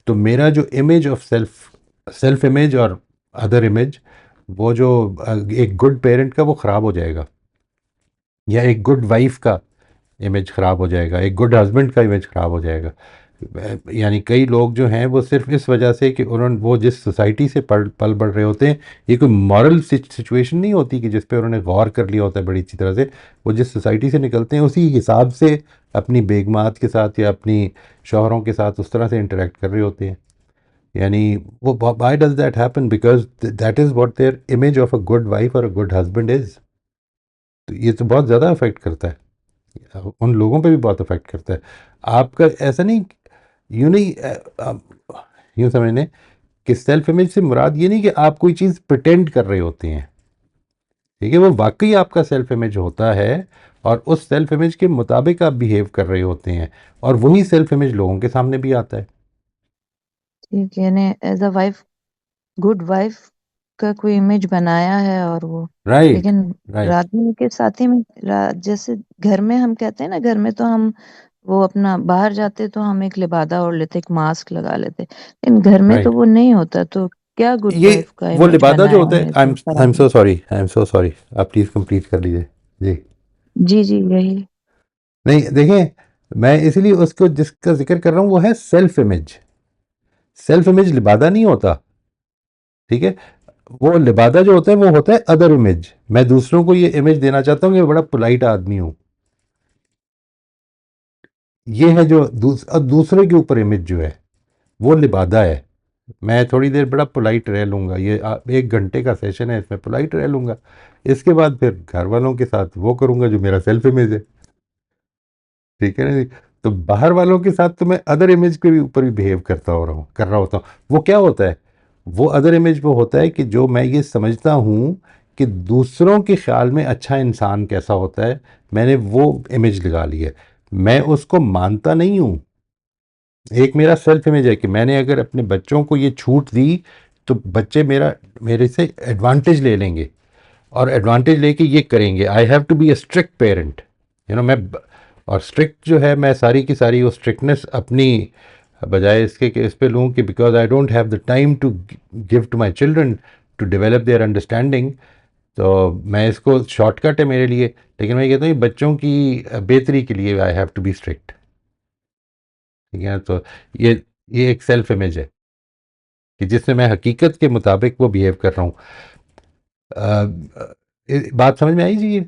तो मेरा जो इमेज ऑफ सेल्फ इमेज और अदर इमेज, वो जो एक गुड पेरेंट का, वो ख़राब हो जाएगा, या एक गुड वाइफ का इमेज ख़राब हो जाएगा, एक गुड हस्बैंड का इमेज ख़राब हो जाएगा। यानी कई लोग जो हैं वो सिर्फ इस वजह से कि उन्होंने वो जिस सोसाइटी से पल बढ़ रहे होते हैं, ये कोई मॉरल सिचुएशन नहीं होती कि जिस पे उन्होंने गौर कर लिया होता है बड़ी अच्छी तरह से, वो जिस सोसाइटी से निकलते हैं उसी हिसाब से अपनी बेगमात के साथ या अपनी शौहरों के साथ उस तरह से इंटरेक्ट कर रहे होते हैं। यानी वो why does that happen? Because that is what there image of a good wife और अ गुड हस्बैंड इज़। तो ये तो बहुत ज़्यादा अफेक्ट करता है। उन लोगों पे भी बहुत इफेक्ट करता है। आपका ऐसा नहीं, यूँ नहीं, यूँ समझने कि सेल्फ इमेज से मुराद ये नहीं कि आप कोई चीज़ प्रिटेंड कर रहे होते हैं, ठीक है, वो वाकई आपका सेल्फ इमेज होता है और उस सेल्फ इमेज के मुताबिक आप बिहेव कर रहे होते हैं, और वही सेल्फ इमेज लोगों के सामने भी आता है। ठीक है, यानी as a wife, good wife का कोई इमेज बनाया है, और वो राइट, लेकिन राइट, रात में के साथी में जैसे घर में हम कहते हैं ना, घर में तो हम वो अपना बाहर जाते तो हम एक लिबादा ओढ़ लेते, एक मास्क लगा लेते, लेकिन घर में तो राइट। वो नहीं होता। तो क्या गुड ये वाइफ का वो इमेज लिबादा जो बनाया होता है, है आई जो एम खराब है? So sorry, I am so sorry, आप प्लीज़ कंप्लीट कर लीजिए। जी। जी जी, यही। नहीं, देखें, मैं इसीलिए उसको जिसका जिक्र कर रहा हूँ वो है सेल्फ इमेज। सेल्फ इमेज लिबादा नहीं होता, ठीक है। वो लिबादा जो होता है वो होता है अदर इमेज। मैं दूसरों को ये इमेज देना चाहता हूँ कि मैं बड़ा पोलाइट आदमी हूँ। ये है जो दूसरे के ऊपर इमेज जो है वो लिबादा है। मैं थोड़ी देर बड़ा पोलाइट रह लूँगा, ये 1 घंटे का सेशन है, इसमें पोलाइट रह लूँगा। इसके बाद फिर घर वालों के साथ वो करूँगा जो मेरा सेल्फ इमेज है, ठीक है ना जी। तो बाहर वालों के साथ तो मैं अदर इमेज के भी ऊपर भी बिहेव कर रहा होता हूँ। वो क्या होता है, वो अदर इमेज वो होता है कि जो मैं ये समझता हूँ कि दूसरों के ख्याल में अच्छा इंसान कैसा होता है, मैंने वो इमेज लगा ली है। मैं उसको मानता नहीं हूँ। एक मेरा सेल्फ इमेज है कि मैंने अगर अपने बच्चों को ये छूट दी तो बच्चे मेरे से एडवांटेज ले लेंगे, और एडवांटेज लेके ये करेंगे। I have to be a strict parent, you know. और स्ट्रिक्ट जो है, मैं सारी की सारी वो स्ट्रिक्टनेस अपनी बजाय इसके कि इस पे लूँ कि because I don't have the time to give to my children to develop their understanding, तो मैं इसको शॉर्टकट है मेरे लिए। लेकिन मैं कहता हूँ बच्चों की बेहतरी के लिए I have to be strict, ठीक है। तो ये ये एक सेल्फ इमेज है कि जिसमें मैं हकीकत के मुताबिक वो बिहेव कर रहा हूँ। बात समझ में आई जी? ये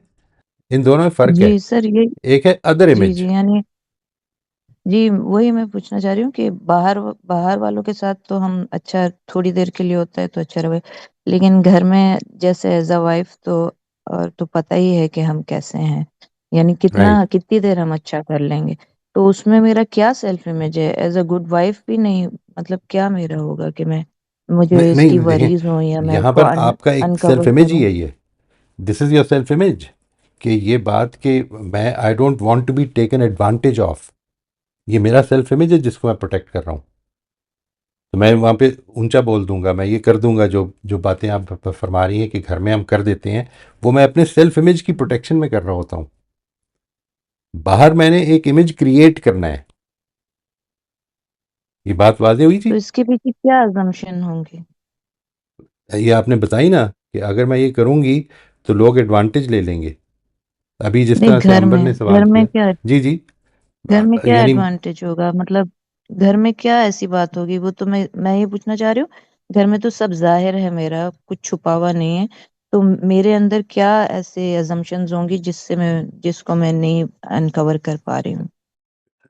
इन दोनों में फ़र्क है। जी सर, ये एक है अदर जी इमेज। जी, यानी जी वही मैं पूछना चाह रही हूँ कि बाहर बाहर वालों के साथ तो हम अच्छा थोड़ी देर के लिए होता है तो अच्छा रहे, लेकिन घर में जैसे एज अ वाइफ तो, और तो पता ही है कि हम कैसे हैं, यानी राइट। कितनी देर हम अच्छा कर लेंगे। तो उसमें मेरा क्या सेल्फ इमेज है? एज अ गुड वाइफ भी नहीं, मतलब क्या मेरा होगा कि मैं, मुझे नहीं, इसकी नहीं, देखें, वरीज हो या मैं यहाँ इसको पर आपका एक सेल्फ अनकवर इमेज ही करूँ। है ये। This is your self image कि ये बात कि मैं I don't want to be taken advantage of, ये मेरा सेल्फ इमेज है जिसको मैं प्रोटेक्ट कर रहा हूँ। तो मैं वहाँ पे ऊंचा बोल दूंगा, मैं ये कर दूंगा, जो जो बातें आप फरमा रही हैं कि घर में हम कर देते हैं, वो मैं अपने सेल्फ इमेज की प्रोटेक्शन में कर रहा होता हूँ। बाहर मैंने एक इमेज क्रिएट करना है। ये बात वाज़ेह हुई तो थी? इसके पीछे क्या अजम्पशन होंगे? ये आपने बताई ना कि अगर मैं ये करूँगी तो लोग एडवांटेज ले लेंगे। अभी जिस नहीं, तरह से अंबर ने सवाल घर में किया। क्या, जी, जी। घर में क्या यानी एडवांटेज होगा, मतलब घर में क्या ऐसी बात होगी? वो तो मैं ये पूछना चाह रही हूँ। घर में तो सब जाहिर है, मेरा कुछ छुपा हुआ नहीं है, तो मेरे अंदर क्या ऐसे अजम्पशंस होंगी जिसको मैं नहीं अनकवर कर पा रही हूँ?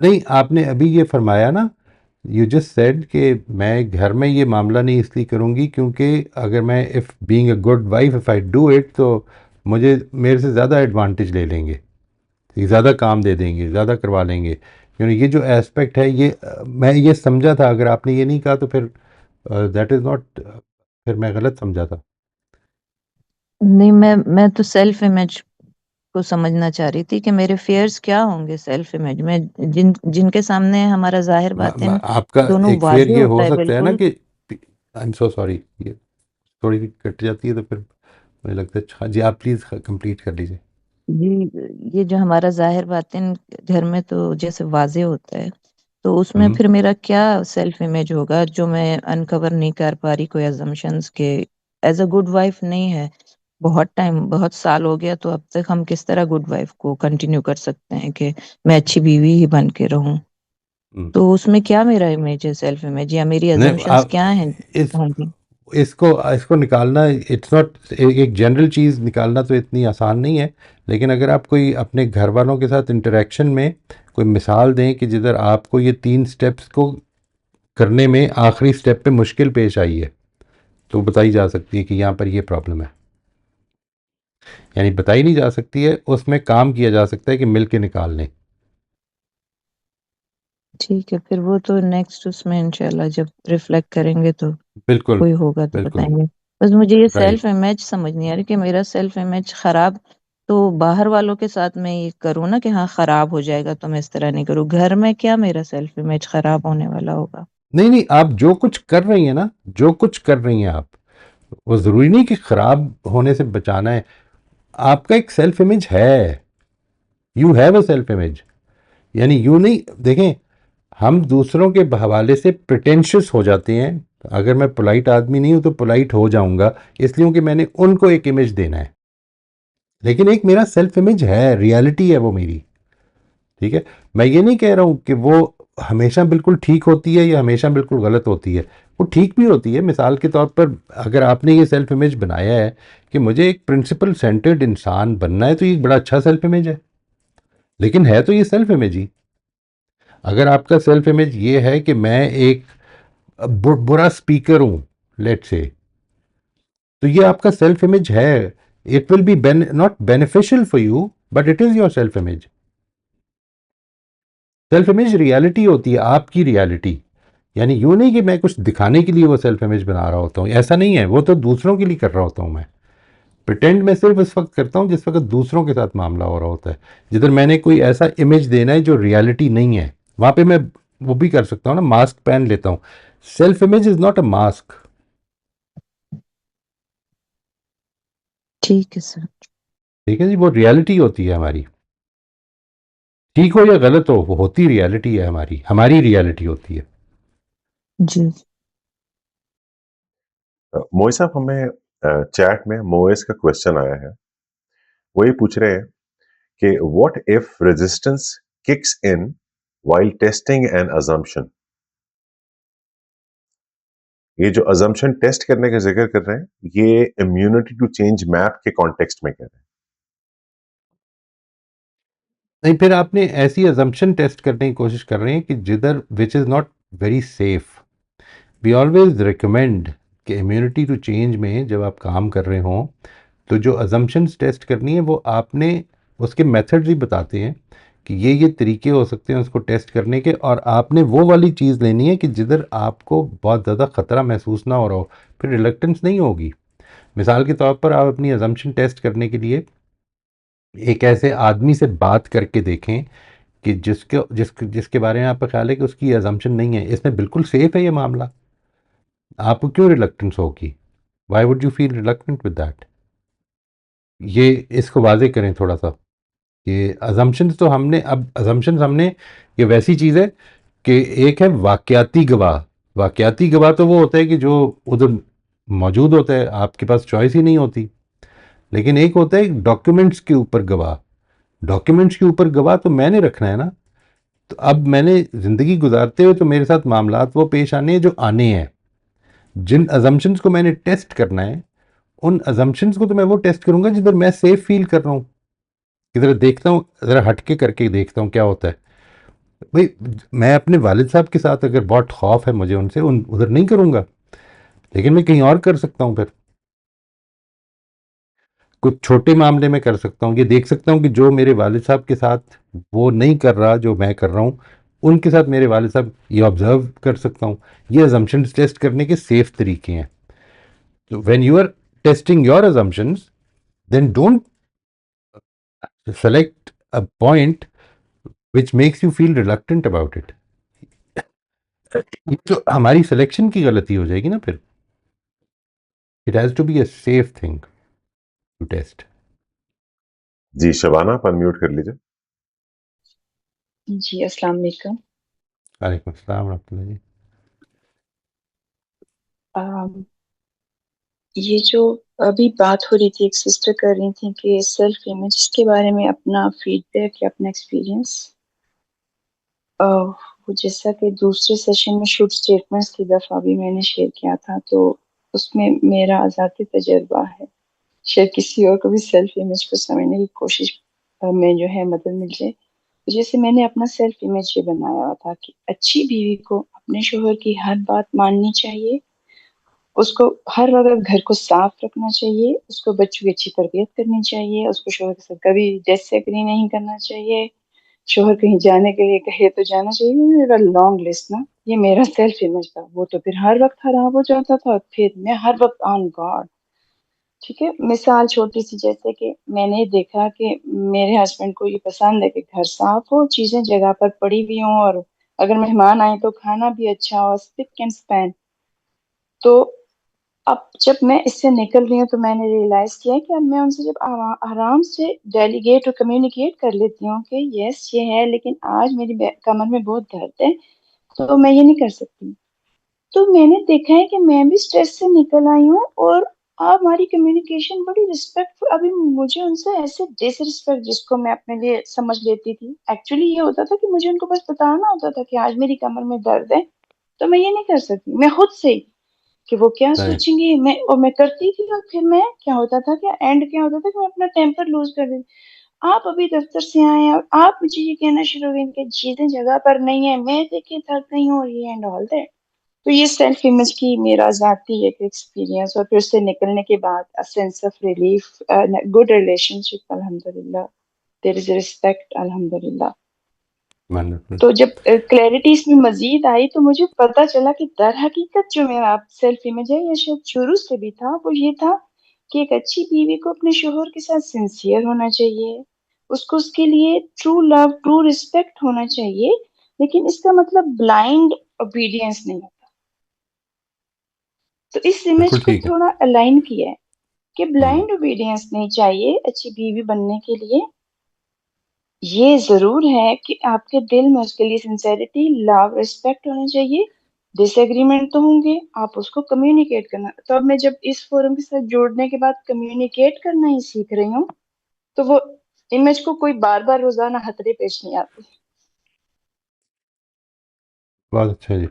नहीं, आपने अभी ये फरमाया ना, यू जस्ट सेड कि मैं घर में ये मामला नहीं इसलिए करूँगी क्योंकि अगर मैं if being a good wife if I do it तो मुझे मेरे से ज़्यादा एडवांटेज ले लेंगे, ज़्यादा काम दे देंगे, ज़्यादा करवा लेंगे। ये जो एस्पेक्ट है ये मैं ये समझा था। अगर आपने ये नहीं कहा तो फिर दैट इज़ नॉट, फिर मैं गलत समझा था। नहीं, मैं तो सेल्फ इमेज को समझना चाह रही थी कि मेरे फेयर्स क्या होंगे सेल्फ इमेज में, जिनके सामने हमारा जाहिर बातें आपका दोनों एक फेयर वाजे ये होता हो है सकता है ना बिल्कुल। कि आई एम सो सॉरी, ये थोड़ी सी कट जाती है तो फिर मुझे लगता है। हाँ जी, आप प्लीज़ कंप्लीट कर लीजिए। जी, ये जो हमारा जाहिर बातिन घर में तो जैसे वाजे होता है, तो उसमें हम्म। फिर मेरा क्या सेल्फ इमेज होगा जो मैं अनकवर नहीं कर पा रही? कोई अजम्पशंस के एज अ गुड वाइफ नहीं है, बहुत टाइम, बहुत साल हो गया, तो अब तक हम किस तरह गुड वाइफ को कंटिन्यू कर सकते हैं कि मैं अच्छी बीवी ही बन के रहूं? हम्म। तो उसमें क्या मेरा इमेज है, सेल्फ इमेज, या मेरी नहीं, अजम्पशंस आप क्या हैं इस होंगी? इसको इसको निकालना, इट्स नॉट, एक जनरल चीज़ निकालना तो इतनी आसान नहीं है। लेकिन अगर आप कोई अपने घर वालों के साथ इंटरेक्शन में कोई मिसाल दें कि जिधर आपको ये 3 स्टेप्स को करने में आखिरी स्टेप पे मुश्किल पेश आई है, तो बताई जा सकती है कि यहाँ पर ये प्रॉब्लम है। यानी बताई नहीं जा सकती है, उसमें काम किया जा सकता है कि मिल के निकाल लें। ठीक है, फिर वो तो नेक्स्ट उसमें इंशाल्लाह जब रिफ्लेक्ट करेंगे तो बिल्कुल, कोई होगा तो बिल्कुल, बताएंगे। बस मुझे ये राइट। सेल्फ इमेज समझ नहीं आ रही कि मेरा सेल्फ इमेज खराब तो बाहर वालों के साथ मैं ये करूँ ना कि हाँ खराब हो जाएगा तो मैं इस तरह नहीं करूँ, घर में क्या मेरा सेल्फ इमेज खराब होने वाला होगा? नहीं, नहीं, आप जो कुछ कर रही हैं ना, जो कुछ कर रही हैं आप, वो ज़रूरी नहीं कि खराब होने से बचाना है। आपका एक सेल्फ इमेज है, you have a self image. यानी यू नहीं, देखें, हम दूसरों के हवाले से प्रिटेंशियस हो जाते हैं। अगर मैं पोलाइट आदमी नहीं हूं तो पोलाइट हो जाऊंगा, इसलिए कि मैंने उनको एक इमेज देना है। लेकिन एक मेरा सेल्फ इमेज है, रियलिटी है वो मेरी। ठीक है, मैं ये नहीं कह रहा हूं कि वो हमेशा बिल्कुल ठीक होती है या हमेशा बिल्कुल गलत होती है। वो ठीक भी होती है। मिसाल के तौर पर अगर आपने ये सेल्फ इमेज बनाया है कि मुझे एक प्रिंसिपल सेंटर्ड इंसान बनना है, तो ये एक बड़ा अच्छा सेल्फ इमेज है। लेकिन है तो ये सेल्फ इमेज ही। अगर आपका सेल्फ इमेज ये है कि मैं एक बुरा स्पीकर हूं, लेट से, तो ये आपका सेल्फ इमेज है। It will be not beneficial for you, but it is your self image. Self image reality होती है, आपकी रियलिटी। यानी यूं नहीं कि मैं कुछ दिखाने के लिए वो सेल्फ इमेज बना रहा होता हूँ, ऐसा नहीं है। वो तो दूसरों के लिए कर रहा होता हूँ मैं। प्रिटेंड मैं सिर्फ उस वक्त करता हूँ जिस वक्त दूसरों के साथ मामला हो रहा होता है, जिधर मैंने कोई ऐसा इमेज देना है जो रियलिटी नहीं है। वहां पे मैं वो भी कर सकता हूँ ना, मास्क पहन लेता हूँ। Self image is not a mask. ठीक है सर। ठीक है जी, वो रियलिटी होती है हमारी। ठीक हो या गलत हो, वो होती रियलिटी है हमारी, हमारी रियलिटी होती है। जी। मोई साहब, हमें चैट में मोएस का क्वेश्चन आया है। वो ये पूछ रहे हैं कि what if resistance kicks in while testing N assumption. ये जो अजम्पशन टेस्ट करने का जिक्र कर रहे हैं, ये इम्यूनिटी टू चेंज मैप के कॉन्टेक्स्ट में कह रहे हैं। नहीं, फिर आपने ऐसी अजम्पशन टेस्ट करने की कोशिश कर रहे हैं कि जिधर which is not very safe. We always recommend कि इम्यूनिटी टू चेंज में जब आप काम कर रहे हों, तो जो अजम्पशंस टेस्ट करनी है वो आपने उसके मेथड्स ही बताते हैं कि ये तरीके हो सकते हैं उसको टेस्ट करने के, और आपने वो वाली चीज़ लेनी है कि जिधर आपको बहुत ज़्यादा ख़तरा महसूस ना हो रहा हो, फिर रिलक्टेंस नहीं होगी। मिसाल के तौर पर आप अपनी अजम्पशन टेस्ट करने के लिए एक ऐसे आदमी से बात करके देखें कि जिसके बारे में आपका ख्याल है कि उसकी अजम्पशन नहीं है, इसमें बिल्कुल सेफ है ये मामला, आपको क्यों रिलक्टेंस होगी? Why would you feel reluctant with that? ये इसको वाजे करें थोड़ा सा। ये अजम्पशंस तो हमने, अब अजम्पशंस हमने, ये वैसी चीज़ है कि एक है वाकयाती गवाह। वाकयाती गवाह तो वो होता है कि जो उधर मौजूद होता है, आपके पास चॉइस ही नहीं होती। लेकिन एक होता है डॉक्यूमेंट्स के ऊपर गवाह। डॉक्यूमेंट्स के ऊपर गवाह तो मैंने रखना है ना। तो अब मैंने ज़िंदगी गुजारते हुए तो मेरे साथ मामलात वो पेश आने हैं जो आने हैं। जिन अजम्पशंस को मैंने टेस्ट करना है, उन अजम्पशंस को तो मैं वो टेस्ट करूंगा जिधर मैं सेफ फील कर रहा हूँ। इधर देखता हूँ, ज़रा हटके करके देखता हूँ क्या होता है। भाई, मैं अपने वालिद साहब के साथ अगर बहुत खौफ है मुझे उनसे, उधर नहीं करूंगा। लेकिन मैं कहीं और कर सकता हूँ। फिर कुछ छोटे मामले में कर सकता हूँ, ये देख सकता हूँ कि जो मेरे वालिद साहब के साथ वो नहीं कर रहा जो मैं कर रहा हूँ, उनके साथ मेरे वालिद साहब, ये ऑब्जर्व कर सकता हूँ। ये अजम्पशंस टेस्ट करने के सेफ तरीके हैं। तो when you are testing your assumptions, then don't select a point which makes you feel reluctant about it. ये तो हमारी सिलेक्शन की गलती हो जाएगी ना फिर। It has to be a safe thing to test. जी, शबाना, आप अनम्यूट कर लीजिए। जी, अस्सलाम वालेकुम। वालेकुम अस्सलाम रहमतुल्लाह जी। अम, ये जो अभी बात हो रही थी, एक सिस्टर कर रही थी कि सेल्फ इमेज, इसके बारे में अपना फीडबैक या अपना एक्सपीरियंस। वो जैसा कि दूसरे सेशन में शुड स्टेटमेंट्स की दफ़ा भी मैंने शेयर किया था, तो उसमें मेरा आज़ादी तजर्बा है। शायद किसी और को भी सेल्फ इमेज को समझने की कोशिश में जो है मदद मिल जाए। तो जैसे मैंने अपना सेल्फ इमेज ये बनाया हुआ था कि अच्छी बीवी को अपने शोहर की हर बात माननी चाहिए उसको हर वक्त घर को साफ रखना चाहिए, उसको बच्चों की अच्छी तरबियत करनी चाहिए, उसको शोहर के साथ कभी डिसएग्री नहीं करना चाहिए, शोहर कहीं जाने के लिए कहे तो जाना चाहिए। मेरा लॉन्ग लिस्ट ना, ये मेरा सेल्फ इमेज था। वो तो फिर हर वक्त खराब हो जाता था, फिर मैं हर वक्त ऑन गार्ड। ठीक है, मिसाल छोटी सी, जैसे कि मैंने देखा कि मेरे हस्बैंड को ये पसंद है कि घर साफ हो, चीजें जगह पर पड़ी हुई हों, और अगर मेहमान आए तो खाना भी अच्छा हो, स्पिक एंड स्पैन। तो अब जब मैं इससे निकल रही हूँ तो मैंने रियलाइज किया कि अब मैं उनसे जब आराम से डेलीगेट और कम्युनिकेट कर लेती हूँ कि यस ये है, लेकिन आज मेरी कमर में बहुत दर्द है तो मैं ये नहीं कर सकती। तो मैंने देखा है कि मैं भी स्ट्रेस से निकल आई हूँ, और अब हमारी कम्युनिकेशन बड़ी रिस्पेक्टफुल। अभी मुझे उनसे ऐसे डिसरिस्पेक्ट जिसको मैं अपने लिए समझ लेती थी, एक्चुअली ये होता था कि मुझे उनको बस बताना होता था कि आज मेरी कमर में दर्द है, तो मैं ये नहीं कर सकती। मैं खुद से ही कि वो क्या राइट। सोचेंगे, मैं करती थी, और फिर मैं क्या होता था कि एंड क्या होता था कि मैं अपना टेम्पर लूज कर देती। आप अभी दफ्तर से आए और आप मुझे ये कहना शुरू हो गए कि चीजें जगह पर नहीं है, मैं देखिए थक गई हूँ, और ये एंड ऑल दैट। तो ये सेल्फ इमेज की मेरा जाती एक एक्सपीरियंस, और फिर उससे निकलने के बाद a sense of relief, good relationship, अल्हम्दुलिल्लाह, देयर इज रिस्पेक्ट, अल्हम्दुलिल्लाह। वंडरफुल। तो जब क्लैरिटी इसमें मजीद आई तो मुझे पता चला कि दर हकीकत जो मेरा सेल्फ इमेज है, या शायद शुरू से भी था, वो ये था कि एक अच्छी बीवी को अपने शोहर के साथ सिंसियर होना चाहिए, उसको उसके लिए ट्रू लव, ट्रू रिस्पेक्ट होना चाहिए, लेकिन इसका मतलब ब्लाइंड ओबीडियंस नहीं होता। तो इस इमेज बिल्कुल को ठीक है। थोड़ा अलाइन किया है कि हम्म। ब्लाइंड ओबीडियंस नहीं चाहिए अच्छी बीवी बनने के लिए। ये जरूर है कि आपके दिल में उसके लिए सिंसेरिटी, लव, रिस्पेक्ट होना चाहिए। डिसएग्रीमेंट तो होंगे, आप उसको कम्युनिकेट करना। तो अब मैं जब इस फोरम के साथ जोड़ने के बाद कम्युनिकेट करना ही सीख रही हूँ, तो वो इमेज को कोई बार बार रोजाना खतरे पेश नहीं आती। बहुत अच्छा जी,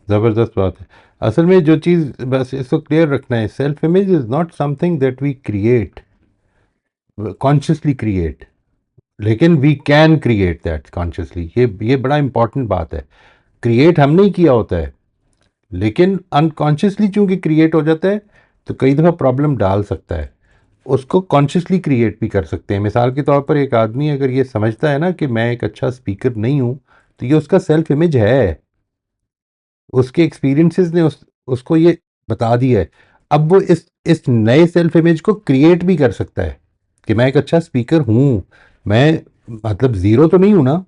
ज़बरदस्त बात है। असल में जो चीज़ बस इसको क्लियर रखना है, self image is not something that we create, consciously create, लेकिन we can create that consciously. ये बड़ा इंपॉर्टेंट बात है। क्रिएट हमने ही किया होता है, लेकिन अनकॉन्शियसली चूंकि क्रिएट हो जाता है तो कई दफ़ा प्रॉब्लम डाल सकता है। उसको कॉन्शियसली क्रिएट भी कर सकते हैं। मिसाल के तौर पर एक आदमी अगर ये समझता है ना कि मैं एक अच्छा स्पीकर नहीं हूँ, तो ये उसका सेल्फ इमेज है। उसके एक्सपीरियंसेस ने उसको ये बता दिया है। अब वो इस नए सेल्फ इमेज को क्रिएट भी कर सकता है कि मैं एक अच्छा स्पीकर हूँ, मैं मतलब ज़ीरो तो नहीं हूँ ना।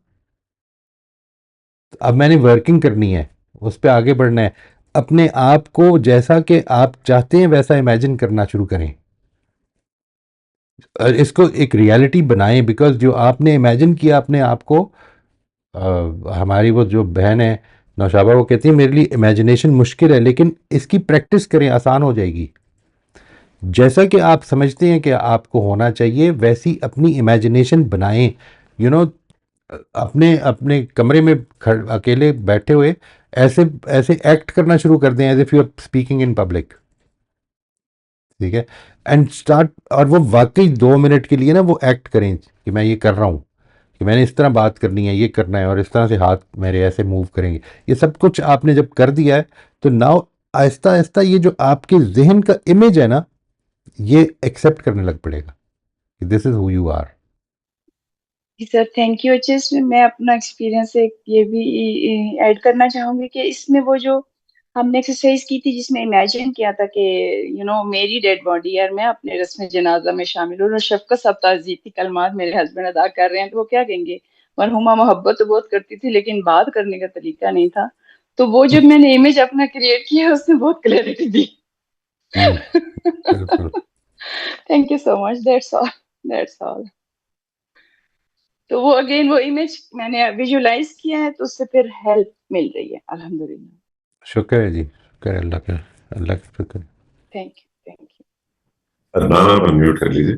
अब मैंने वर्किंग करनी है, उस पर आगे बढ़ना है। अपने आप को जैसा कि आप चाहते हैं वैसा इमेजिन करना शुरू करें और इसको एक रियलिटी बनाएं। बिकॉज जो आपने इमेजिन किया अपने आप को, हमारी वो जो बहन है नौशाबा, वो कहती है मेरे लिए इमेजिनेशन मुश्किल है, लेकिन इसकी प्रैक्टिस करें, आसान हो जाएगी। जैसा कि आप समझते हैं कि आपको होना चाहिए वैसी अपनी इमेजिनेशन बनाएं। यू नो, अपने अपने कमरे में अकेले बैठे हुए ऐसे ऐसे एक्ट करना शुरू कर दें as if you are speaking in public. ठीक है, एंड स्टार्ट, और वो वाकई 2 मिनट के लिए ना वो एक्ट करें कि मैं ये कर रहा हूँ, कि मैंने इस तरह बात करनी है, ये करना है, और इस तरह से हाथ मेरे ऐसे मूव करेंगे। ये सब कुछ आपने जब कर दिया है तो नाउ आहिस्ता आहिस्ता ये जो आपके जहन का इमेज है ना, ये एक्सेप्ट करने लग पड़ेगा कि this is who you are. जी सर, थैंक यू। अच्छा, इसमें मैं अपना एक्सपीरियंस एक ये भी ऐड करना चाहूंगी कि इसमें वो जो हमने एक्सरसाइज की थी जिसमें इमेजिन किया था कि मेरी डेड बॉडी है और मैं अपने रस्म जनाजा में शामिल हूँ, और शफकत सब ताज़ी थी कलमात मेरे हस्बैंड अदा कर रहे हैं, तो वो क्या कहेंगे, मरहुमा मोहब्बत तो बहुत करती थी लेकिन बात करने का तरीका नहीं था। तो वो जब मैंने इमेज अपना क्रिएट किया उसने बहुत क्लैरिटी दी। बिल्कुल। Thank you so much, that's all, that's all. तो वो अगेन वो इमेज मैंने विजुलाइज किया है, तो उससे फिर हेल्प मिल रही है, अल्हम्दुलिल्लाह। शुक्र है जी, शुक्र है अल्लाह का, अल्लाह का शुक्र है। Thank you, thank you. Adnan आप अनम्यूट कर लीजिए।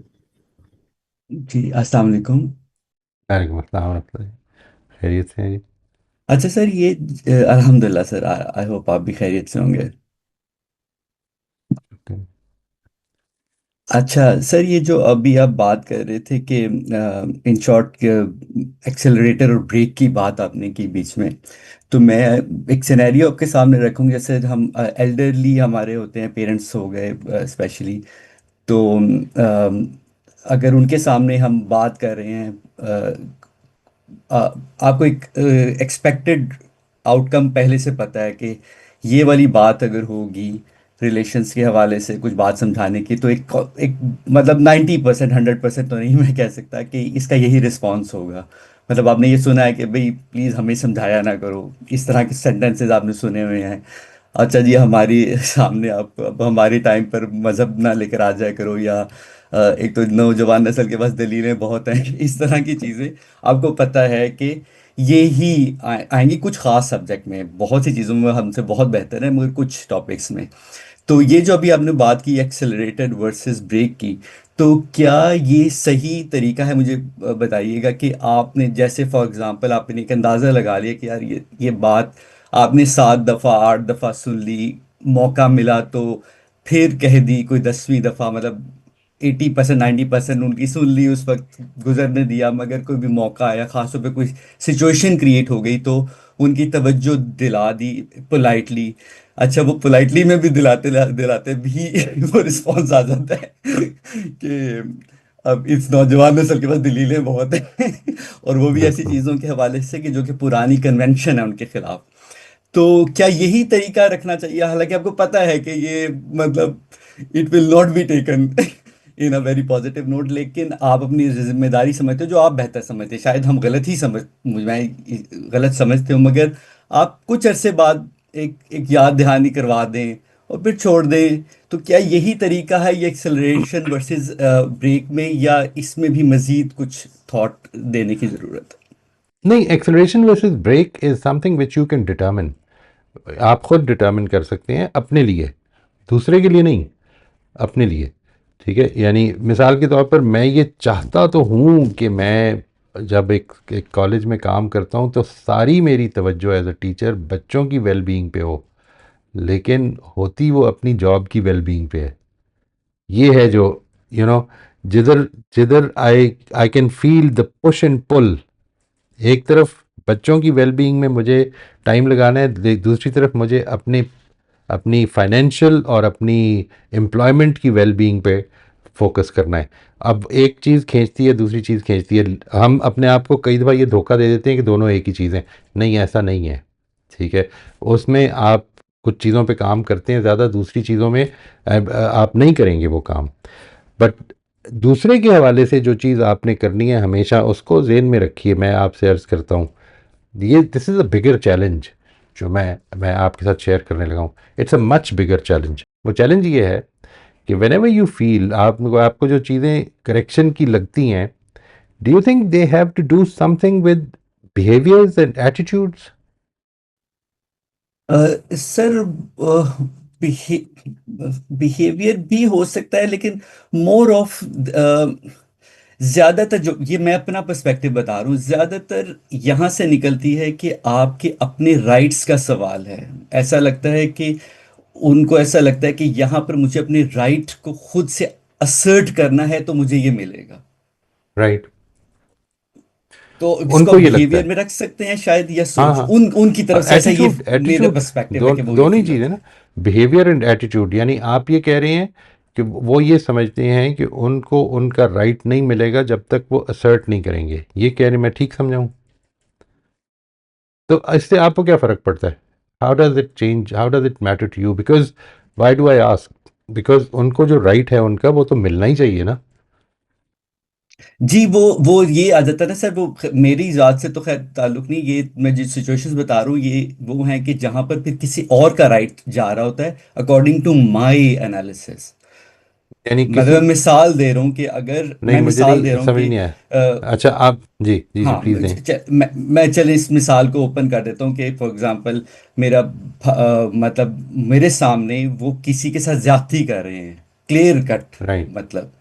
जी अस्सलाम वालेकुम। वालेकुम अस्सलाम व रहमतुल्लाह। खैरियत से हैं जी? अच्छा सर, ये अल्हम्दुलिल्लाह सर, आई होप आप भी खैरियत से होंगे। शुक्र है। अच्छा सर, ये जो अभी आप बात कर रहे थे कि इन शॉर्ट एक्सेलरेटर और ब्रेक की बात आपने की बीच में, तो मैं एक सिनेरियो आपके सामने रखूँ, जैसे हम एल्डरली हमारे होते हैं, पेरेंट्स हो गए स्पेशली, तो अगर उनके सामने हम बात कर रहे हैं, आपको एक एक्सपेक्टेड आउटकम पहले से पता है कि ये वाली बात अगर होगी रिलेशंस के हवाले से कुछ बात समझाने की, तो एक एक मतलब 90%, 100% तो नहीं मैं कह सकता कि इसका यही रिस्पॉन्स होगा। मतलब आपने ये सुना है कि भाई प्लीज़ हमें समझाया ना करो, इस तरह के सेंटेंसेस आपने सुने हुए हैं। अच्छा जी, हमारी सामने आप अब हमारे टाइम पर मजहब ना लेकर आ जाया करो, या एक तो नौजवान नस्ल के पास दलीलें बहुत हैं इस तरह की चीज़ें। आपको पता है कि ये ही आएंगी कुछ खास सब्जेक्ट में, बहुत सी चीज़ों में हमसे बहुत बेहतर है, मगर कुछ टॉपिक्स में। तो ये जो अभी आपने बात की एक्सेलरेटेड वर्सेस ब्रेक की, तो क्या ये सही तरीका है? मुझे बताइएगा कि आपने जैसे फॉर एग्जांपल आपने एक अंदाज़ा लगा लिया कि यार ये बात आपने 7 दफ़ा 8 दफ़ा सुन ली, मौका मिला तो फिर कह दी कोई 10वीं दफ़ा, मतलब 80%, 90% उनकी सुन ली, उस वक्त गुजरने दिया, मगर कोई भी मौका आया, खासतौर पे कोई सिचुएशन क्रिएट हो गई, तो उनकी तवज्जो दिला दी पोलाइटली। अच्छा, वो पोलाइटली में भी दिलाते दिलाते भी वो रिस्पॉन्स आ जाता है कि अब इस नौजवान नस्ल के पास दलीलें बहुत हैं और वो भी ऐसी बिल्कुल। चीज़ों के हवाले से कि जो कि पुरानी कन्वेंशन है उनके खिलाफ। तो क्या यही तरीका रखना चाहिए, हालांकि आपको पता है कि ये मतलब it will not be taken in a very positive note, लेकिन आप अपनी जिम्मेदारी समझते हो, जो आप बेहतर समझते हैं, शायद हम गलत ही समझ मैं गलत समझते हो, मगर आप कुछ अरसे बाद एक याद दहानी करवा दें और फिर छोड़ दें। तो क्या यही तरीका है ये एक्सेलरेशन वर्सेस ब्रेक में, या इसमें भी मजीद कुछ थॉट देने की ज़रूरत है? नहीं, acceleration versus brake is something which you can determine. आप खुद डिटर्मिन कर सकते हैं अपने लिए, दूसरे के लिए नहीं, अपने लिए। ठीक है, यानी मिसाल के तौर पर मैं ये चाहता तो हूँ कि मैं जब एक कॉलेज में काम करता हूँ तो सारी मेरी तवज्जो एज अ टीचर बच्चों की वेलबींग पे हो, लेकिन होती वो अपनी जॉब की वेलबींग पे है। ये है जो यू नो जिधर जिधर I I can feel the push and pull. एक तरफ बच्चों की वेलबींग में मुझे टाइम लगाना है, दूसरी तरफ मुझे अपने अपनी फाइनेंशियल और अपनी एम्प्लॉयमेंट की वेलबींग पे फोकस करना है। अब एक चीज़ खींचती है, दूसरी चीज़ खींचती है। हम अपने आप को कई दफ़ा ये धोखा दे देते हैं कि दोनों एक ही चीज़ हैं। नहीं, ऐसा नहीं है। ठीक है, उसमें आप कुछ चीज़ों पे काम करते हैं ज़्यादा, दूसरी चीज़ों में आप नहीं करेंगे वो काम। बट दूसरे के हवाले से जो चीज़ आपने करनी है हमेशा उसको जेन में रखिए। मैं आपसे अर्ज़ करता हूँ, ये this is a bigger challenge जो मैं आपके साथ शेयर करने लगा हूँ। It's a much bigger challenge. वो चैलेंज ये है कि वेन एवर यू फील आपको जो चीज़ें करेक्शन की लगती हैं, do you think they have to do something with behaviours and attitudes? Sir, behaviour भी हो सकता है, लेकिन मोर ऑफ ज्यादातर, जो ये मैं अपना पर्सपेक्टिव बता रहा हूँ, ज्यादातर यहाँ से निकलती है कि आपके अपने राइट्स का सवाल है। ऐसा लगता है कि उनको ऐसा लगता है कि यहाँ पर मुझे अपने राइट को खुद से असर्ट करना है तो मुझे ये मिलेगा। राइट, तो इसको उनको ये लगता बिहेवियर है। में रख सकते हैं शायद, या हाँ, सोच हाँ। उनकी तरफ से ऐसा, ये एटीट्यूड मेरा एटीट्यूड पर्सपेक्टिव है कि वो ये दोनों ही फील चीज़ है होता ना। है। बिहेवियर एंड एटीट्यूड, यानी आप ये कह रहे हैं कि वो ये समझते हैं कि उनको उनका राइट नहीं मिलेगा जब तक वो असर्ट नहीं करेंगे। ये कह रहे, मैं ठीक समझाऊं? तो इससे आपको क्या फ़र्क पड़ता है? How does it change, how does it matter to you? Because why do I ask, because उनको जो राइट है उनका वो तो मिलना ही चाहिए ना। जी, वो ये आ जाता है ना सर, वो मेरी ज़ात से तो खैर ताल्लुक नहीं, ये मैं जिस सिचुएशंस बता रहा हूँ ये वो है कि जहाँ पर फिर किसी और का राइट जा रहा होता है, अकॉर्डिंग टू माय एनालिसिस। यानी मतलब किसी, मैं मिसाल दे रहा हूँ कि अगर नहीं मैं मुझे मिसाल दे नहीं रहा हूँ समझ कि नहीं आया। अच्छा, आप जी जी जी हाँ, प्लीज़ दें। मैं चल इस मिसाल को ओपन कर देता हूँ कि फॉर एग्जांपल मेरा मतलब मेरे सामने वो किसी के साथ ज्यादती कर रहे हैं, क्लियर कट, राइट, मतलब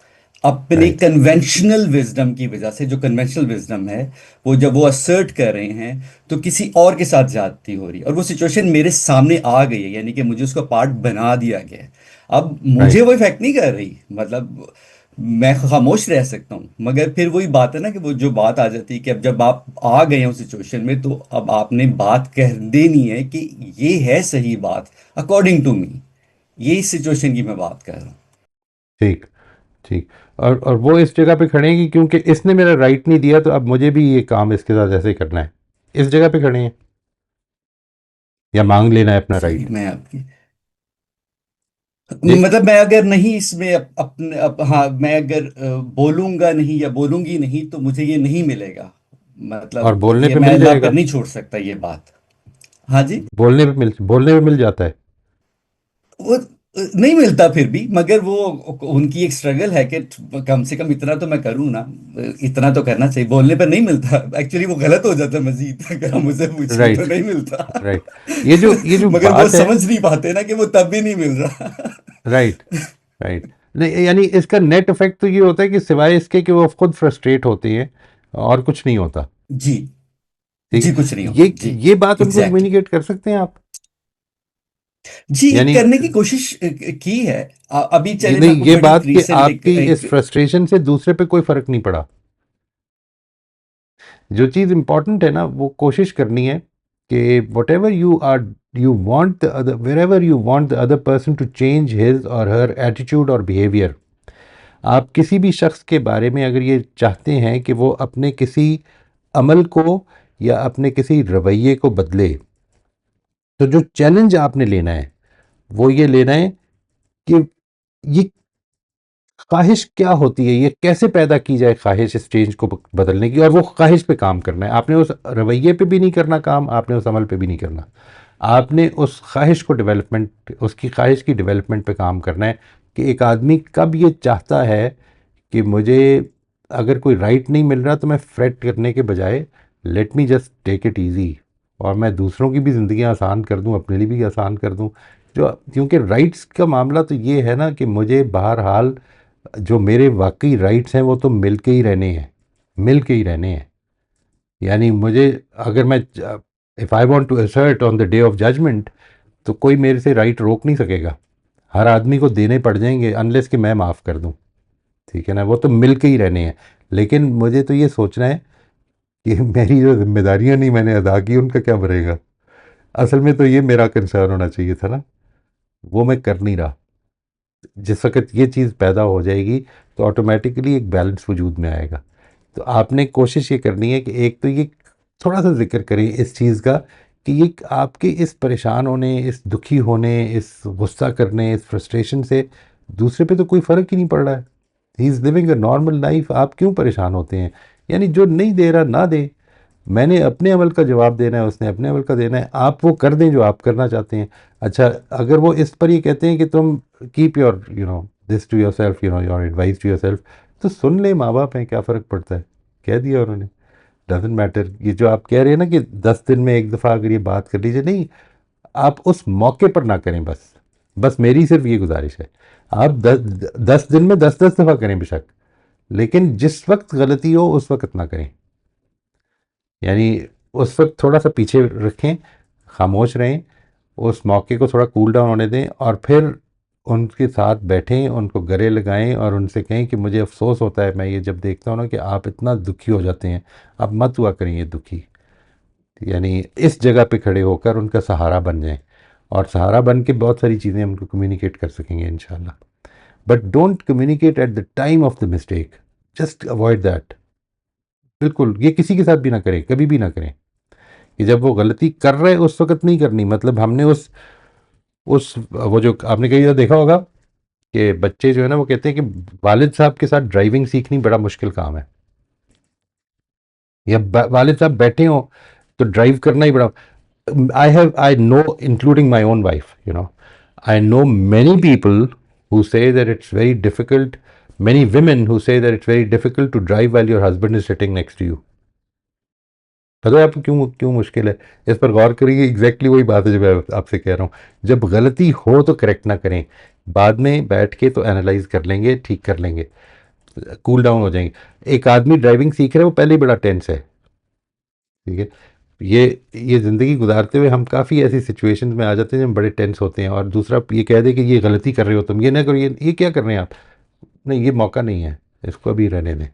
अपने राइट, कन्वेंशनल विजडम की वजह से, जो कन्वेंशनल विजडम है वो जब वो असर्ट कर रहे हैं तो किसी और के साथ ज्यादती हो रही है, और वो सिचुएशन मेरे सामने आ गई है, यानी कि मुझे उसका पार्ट बना दिया गया है। अब मुझे राइट, वो इफेक्ट नहीं कर रही, मतलब मैं खामोश रह सकता हूँ, मगर फिर वही बात है ना कि वो जो बात आ जाती है कि अब जब आप आ गए हो सिचुएशन में तो अब आपने बात कह देनी है कि ये है सही बात अकॉर्डिंग टू मी। ये इस सिचुएशन की मैं बात कर रहा हूँ। ठीक, ठीक। और वो इस जगह पे खड़े हैं कि क्योंकि इसने मेरा राइट नहीं दिया तो अब मुझे भी ये काम इसके साथ ऐसे ही करना है, इस जगह पे खड़े हैं, या मांग लेना है अपना सही राइट। मैं आपकी ये मतलब मैं अगर नहीं इसमें अपने हाँ मैं अगर बोलूंगा नहीं या बोलूंगी नहीं तो मुझे ये नहीं मिलेगा। और मतलब बोलने ये पे मैं मिल अल्लाह पर जाएगा, नहीं छोड़ सकता ये बात। हाँ जी। बोलने पे मिल जाता है। वो नहीं मिलता फिर भी, मगर वो उनकी एक स्ट्रगल है कि कम से कम इतना तो मैं करूँ ना। इतना तो करना चाहिए, बोलने पर नहीं मिलता। एक्चुअली वो गलत हो जाता है मजीद अगर हम उसे पूछें तो राइट, नहीं मिलता। राइट। ये जो मगर वो बात है, समझ नहीं पाते ना कि वो तब भी नहीं मिल रहा। Right, right. नहीं, यानी इसका नेट इफेक्ट तो ये होता है कि सिवाय इसके कि वो खुद फ्रस्ट्रेट होते हैं और कुछ नहीं होता। जी। ठीक जी है, कुछ नहीं होता ये जी। ये बात उनको एग्जैक्टली। कम्युनिकेट कर सकते हैं आप? जी यानी करने की कोशिश की है। अभी चले मैं नहीं, आपको ये बड़ी बात कि रिसेंट आपकी इस फ्रस्ट्रेशन से दूसरे पे कोई फर्क नहीं पड़ा। जो चीज़ इंपॉर्टेंट है ना, वो कोशिश करनी है कि whatever you want the other, wherever you want the other person to change his or her attitude और बिहेवियर, आप किसी भी शख्स के बारे में अगर ये चाहते हैं कि वो अपने किसी अमल को या अपने किसी रवैये को बदले, तो जो चैलेंज आपने लेना है वो ये लेना है कि ये ख्वाहिश क्या होती है, ये कैसे पैदा की जाए ख्वाहिश इस चेंज को बदलने की, और वो ख्वाहिश पे काम करना है। आपने उस रवैये पे भी नहीं करना काम, आपने उस अमल पे भी नहीं करना, आपने उस ख्वाहिश को डेवलपमेंट, उसकी ख्वाहिश की डेवलपमेंट पे काम करना है कि एक आदमी कब ये चाहता है कि मुझे अगर कोई राइट नहीं मिल रहा तो मैं फ्रेट करने के बजाय let me just take it easy, और मैं दूसरों की भी ज़िंदगी आसान कर दूं, अपने लिए भी आसान कर दूं। जो क्योंकि राइट्स का मामला तो ये है ना कि मुझे बहरहाल जो मेरे वाकई राइट्स हैं वो तो मिल के ही रहने हैं, मिल के ही रहने हैं। यानी मुझे अगर मैं if I want to assert on the day of judgement तो कोई मेरे से राइट रोक नहीं सकेगा, हर आदमी को देने पड़ जाएंगे अनलेस कि मैं माफ़ कर दूं। ठीक है ना, वो तो मिल के ही रहने हैं। लेकिन मुझे तो ये सोचना है कि मेरी जो जिम्मेदारियां नहीं मैंने अदा की उनका क्या बनेगा। असल में तो ये मेरा कंसर्न होना चाहिए था ना, वो मैं कर नहीं रहा। जिस वक्त ये चीज़ पैदा हो जाएगी तो ऑटोमेटिकली एक बैलेंस वजूद में आएगा। तो आपने कोशिश ये करनी है कि एक तो ये थोड़ा सा जिक्र करें इस चीज़ का कि ये आपके इस परेशान होने, इस दुखी होने, इस गुस्सा करने, इस फ्रस्ट्रेशन से दूसरे पे तो कोई फ़र्क ही नहीं पड़ रहा है। He is living a normal life, आप क्यों परेशान होते हैं? यानी जो नहीं दे रहा ना दे, मैंने अपने अमल का जवाब देना है, उसने अपने अमल का देना है, आप वो कर दें जो आप करना चाहते हैं। अच्छा, अगर वो इस पर ये कहते हैं कि तुम keep your this to yourself, your advice to yourself, तो सुन ले, माँ बाप हैं, क्या फ़र्क पड़ता है, कह दिया उन्होंने, डजेंट मैटर। ये जो आप कह रहे हैं ना कि 10 दिन में एक दफ़ा अगर ये बात कर लीजिए, नहीं, आप उस मौके पर ना करें। बस बस मेरी सिर्फ ये गुजारिश है, आप 10 दिन में 10-10 दफ़ा करें बेशक, लेकिन जिस वक्त गलती हो उस वक्त ना करें। यानी उस वक्त थोड़ा सा पीछे रखें, खामोश रहें, उस मौके को थोड़ा कूल डाउन होने दें, और फिर उनके साथ बैठें, उनको गले लगाएं और उनसे कहें कि मुझे अफसोस होता है, मैं ये जब देखता हूँ ना कि आप इतना दुखी हो जाते हैं, आप मत हुआ करें ये दुखी। यानी इस जगह पे खड़े होकर उनका सहारा बन जाएं, और सहारा बन के बहुत सारी चीज़ें उनको कम्युनिकेट कर सकेंगे इंशाल्लाह। But don't communicate at the time of the mistake, just avoid that. बिल्कुल, ये किसी के साथ भी ना करें, कभी भी ना करें कि जब वो गलती कर रहे उस वक्त नहीं करनी। मतलब हमने उस वो जो आपने कई बार देखा होगा कि बच्चे जो है ना वो कहते हैं कि वालिद साहब के साथ ड्राइविंग सीखनी बड़ा मुश्किल काम है, या वालिद साहब बैठे हो तो ड्राइव करना ही बड़ा। I know, including my own wife, I know many people who say that it's very difficult, many women who say that it's very difficult to drive while your husband is sitting next to you. पता है आपको क्यों क्यों मुश्किल है? इस पर गौर करिए, एग्जैक्टली वही बात है जो मैं आपसे कह रहा हूँ। जब गलती हो तो करेक्ट ना करें, बाद में बैठ के तो एनालाइज कर लेंगे, ठीक कर लेंगे, कूल डाउन हो जाएंगे। एक आदमी ड्राइविंग सीख रहा है, वो पहले ही बड़ा टेंस है। ठीक है, ये ज़िंदगी गुजारते हुए हम काफ़ी ऐसी सिचुएशंस में आ जाते हैं जब हम बड़े टेंस होते हैं, और दूसरा ये कह दे कि ये गलती कर रहे हो तुम, ये ना करो, ये क्या कर रहे हैं आप, नहीं, ये मौका नहीं है, इसको अभी रहने दें।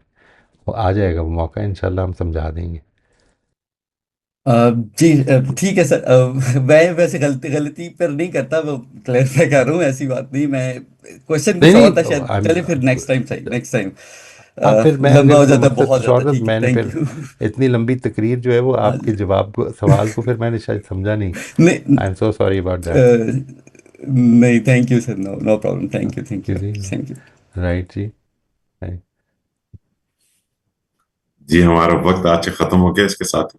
आ जाएगा वो मौका, इंशाल्लाह हम समझा देंगे। जी ठीक है सर। मैं वैसे गलती गलती पर नहीं करता, वो क्लैरिफाई कर रहा हूँ, ऐसी बात नहीं। मैं क्वेश्चन नहीं कुछ और था नहीं, शायद, चलिए फिर नेक्स्ट टाइम सही, नेक्स्ट टाइम। हाँ फिर मैंने लंबा हो वो जाता, मकसद बहुत कुछ और ज़्यादा, था, ठीक है, मैंने थैंक फिर यू। इतनी लंबी तकरीर जो है वो हाँ आपके जी। जवाब को, सवाल को फिर मैंने शायद समझा नहीं। नहीं I am so sorry about that. नहीं, thank you sir, no no problem, thank you, thank you, जी थैंक यू। राइट जी। right। जी हमारा वक्त आज खत्म हो गया इसके साथ।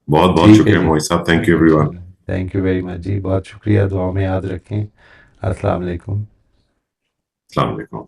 बहुत बहुत ठीक है शुक्रिया जी, मोहित साहब, thank you everyone. Thank you very much जी, बहुत शुक्रिया, दुआ में याद रखें। अस्सलाम वालेकुम। अस्सलाम वालेकुम।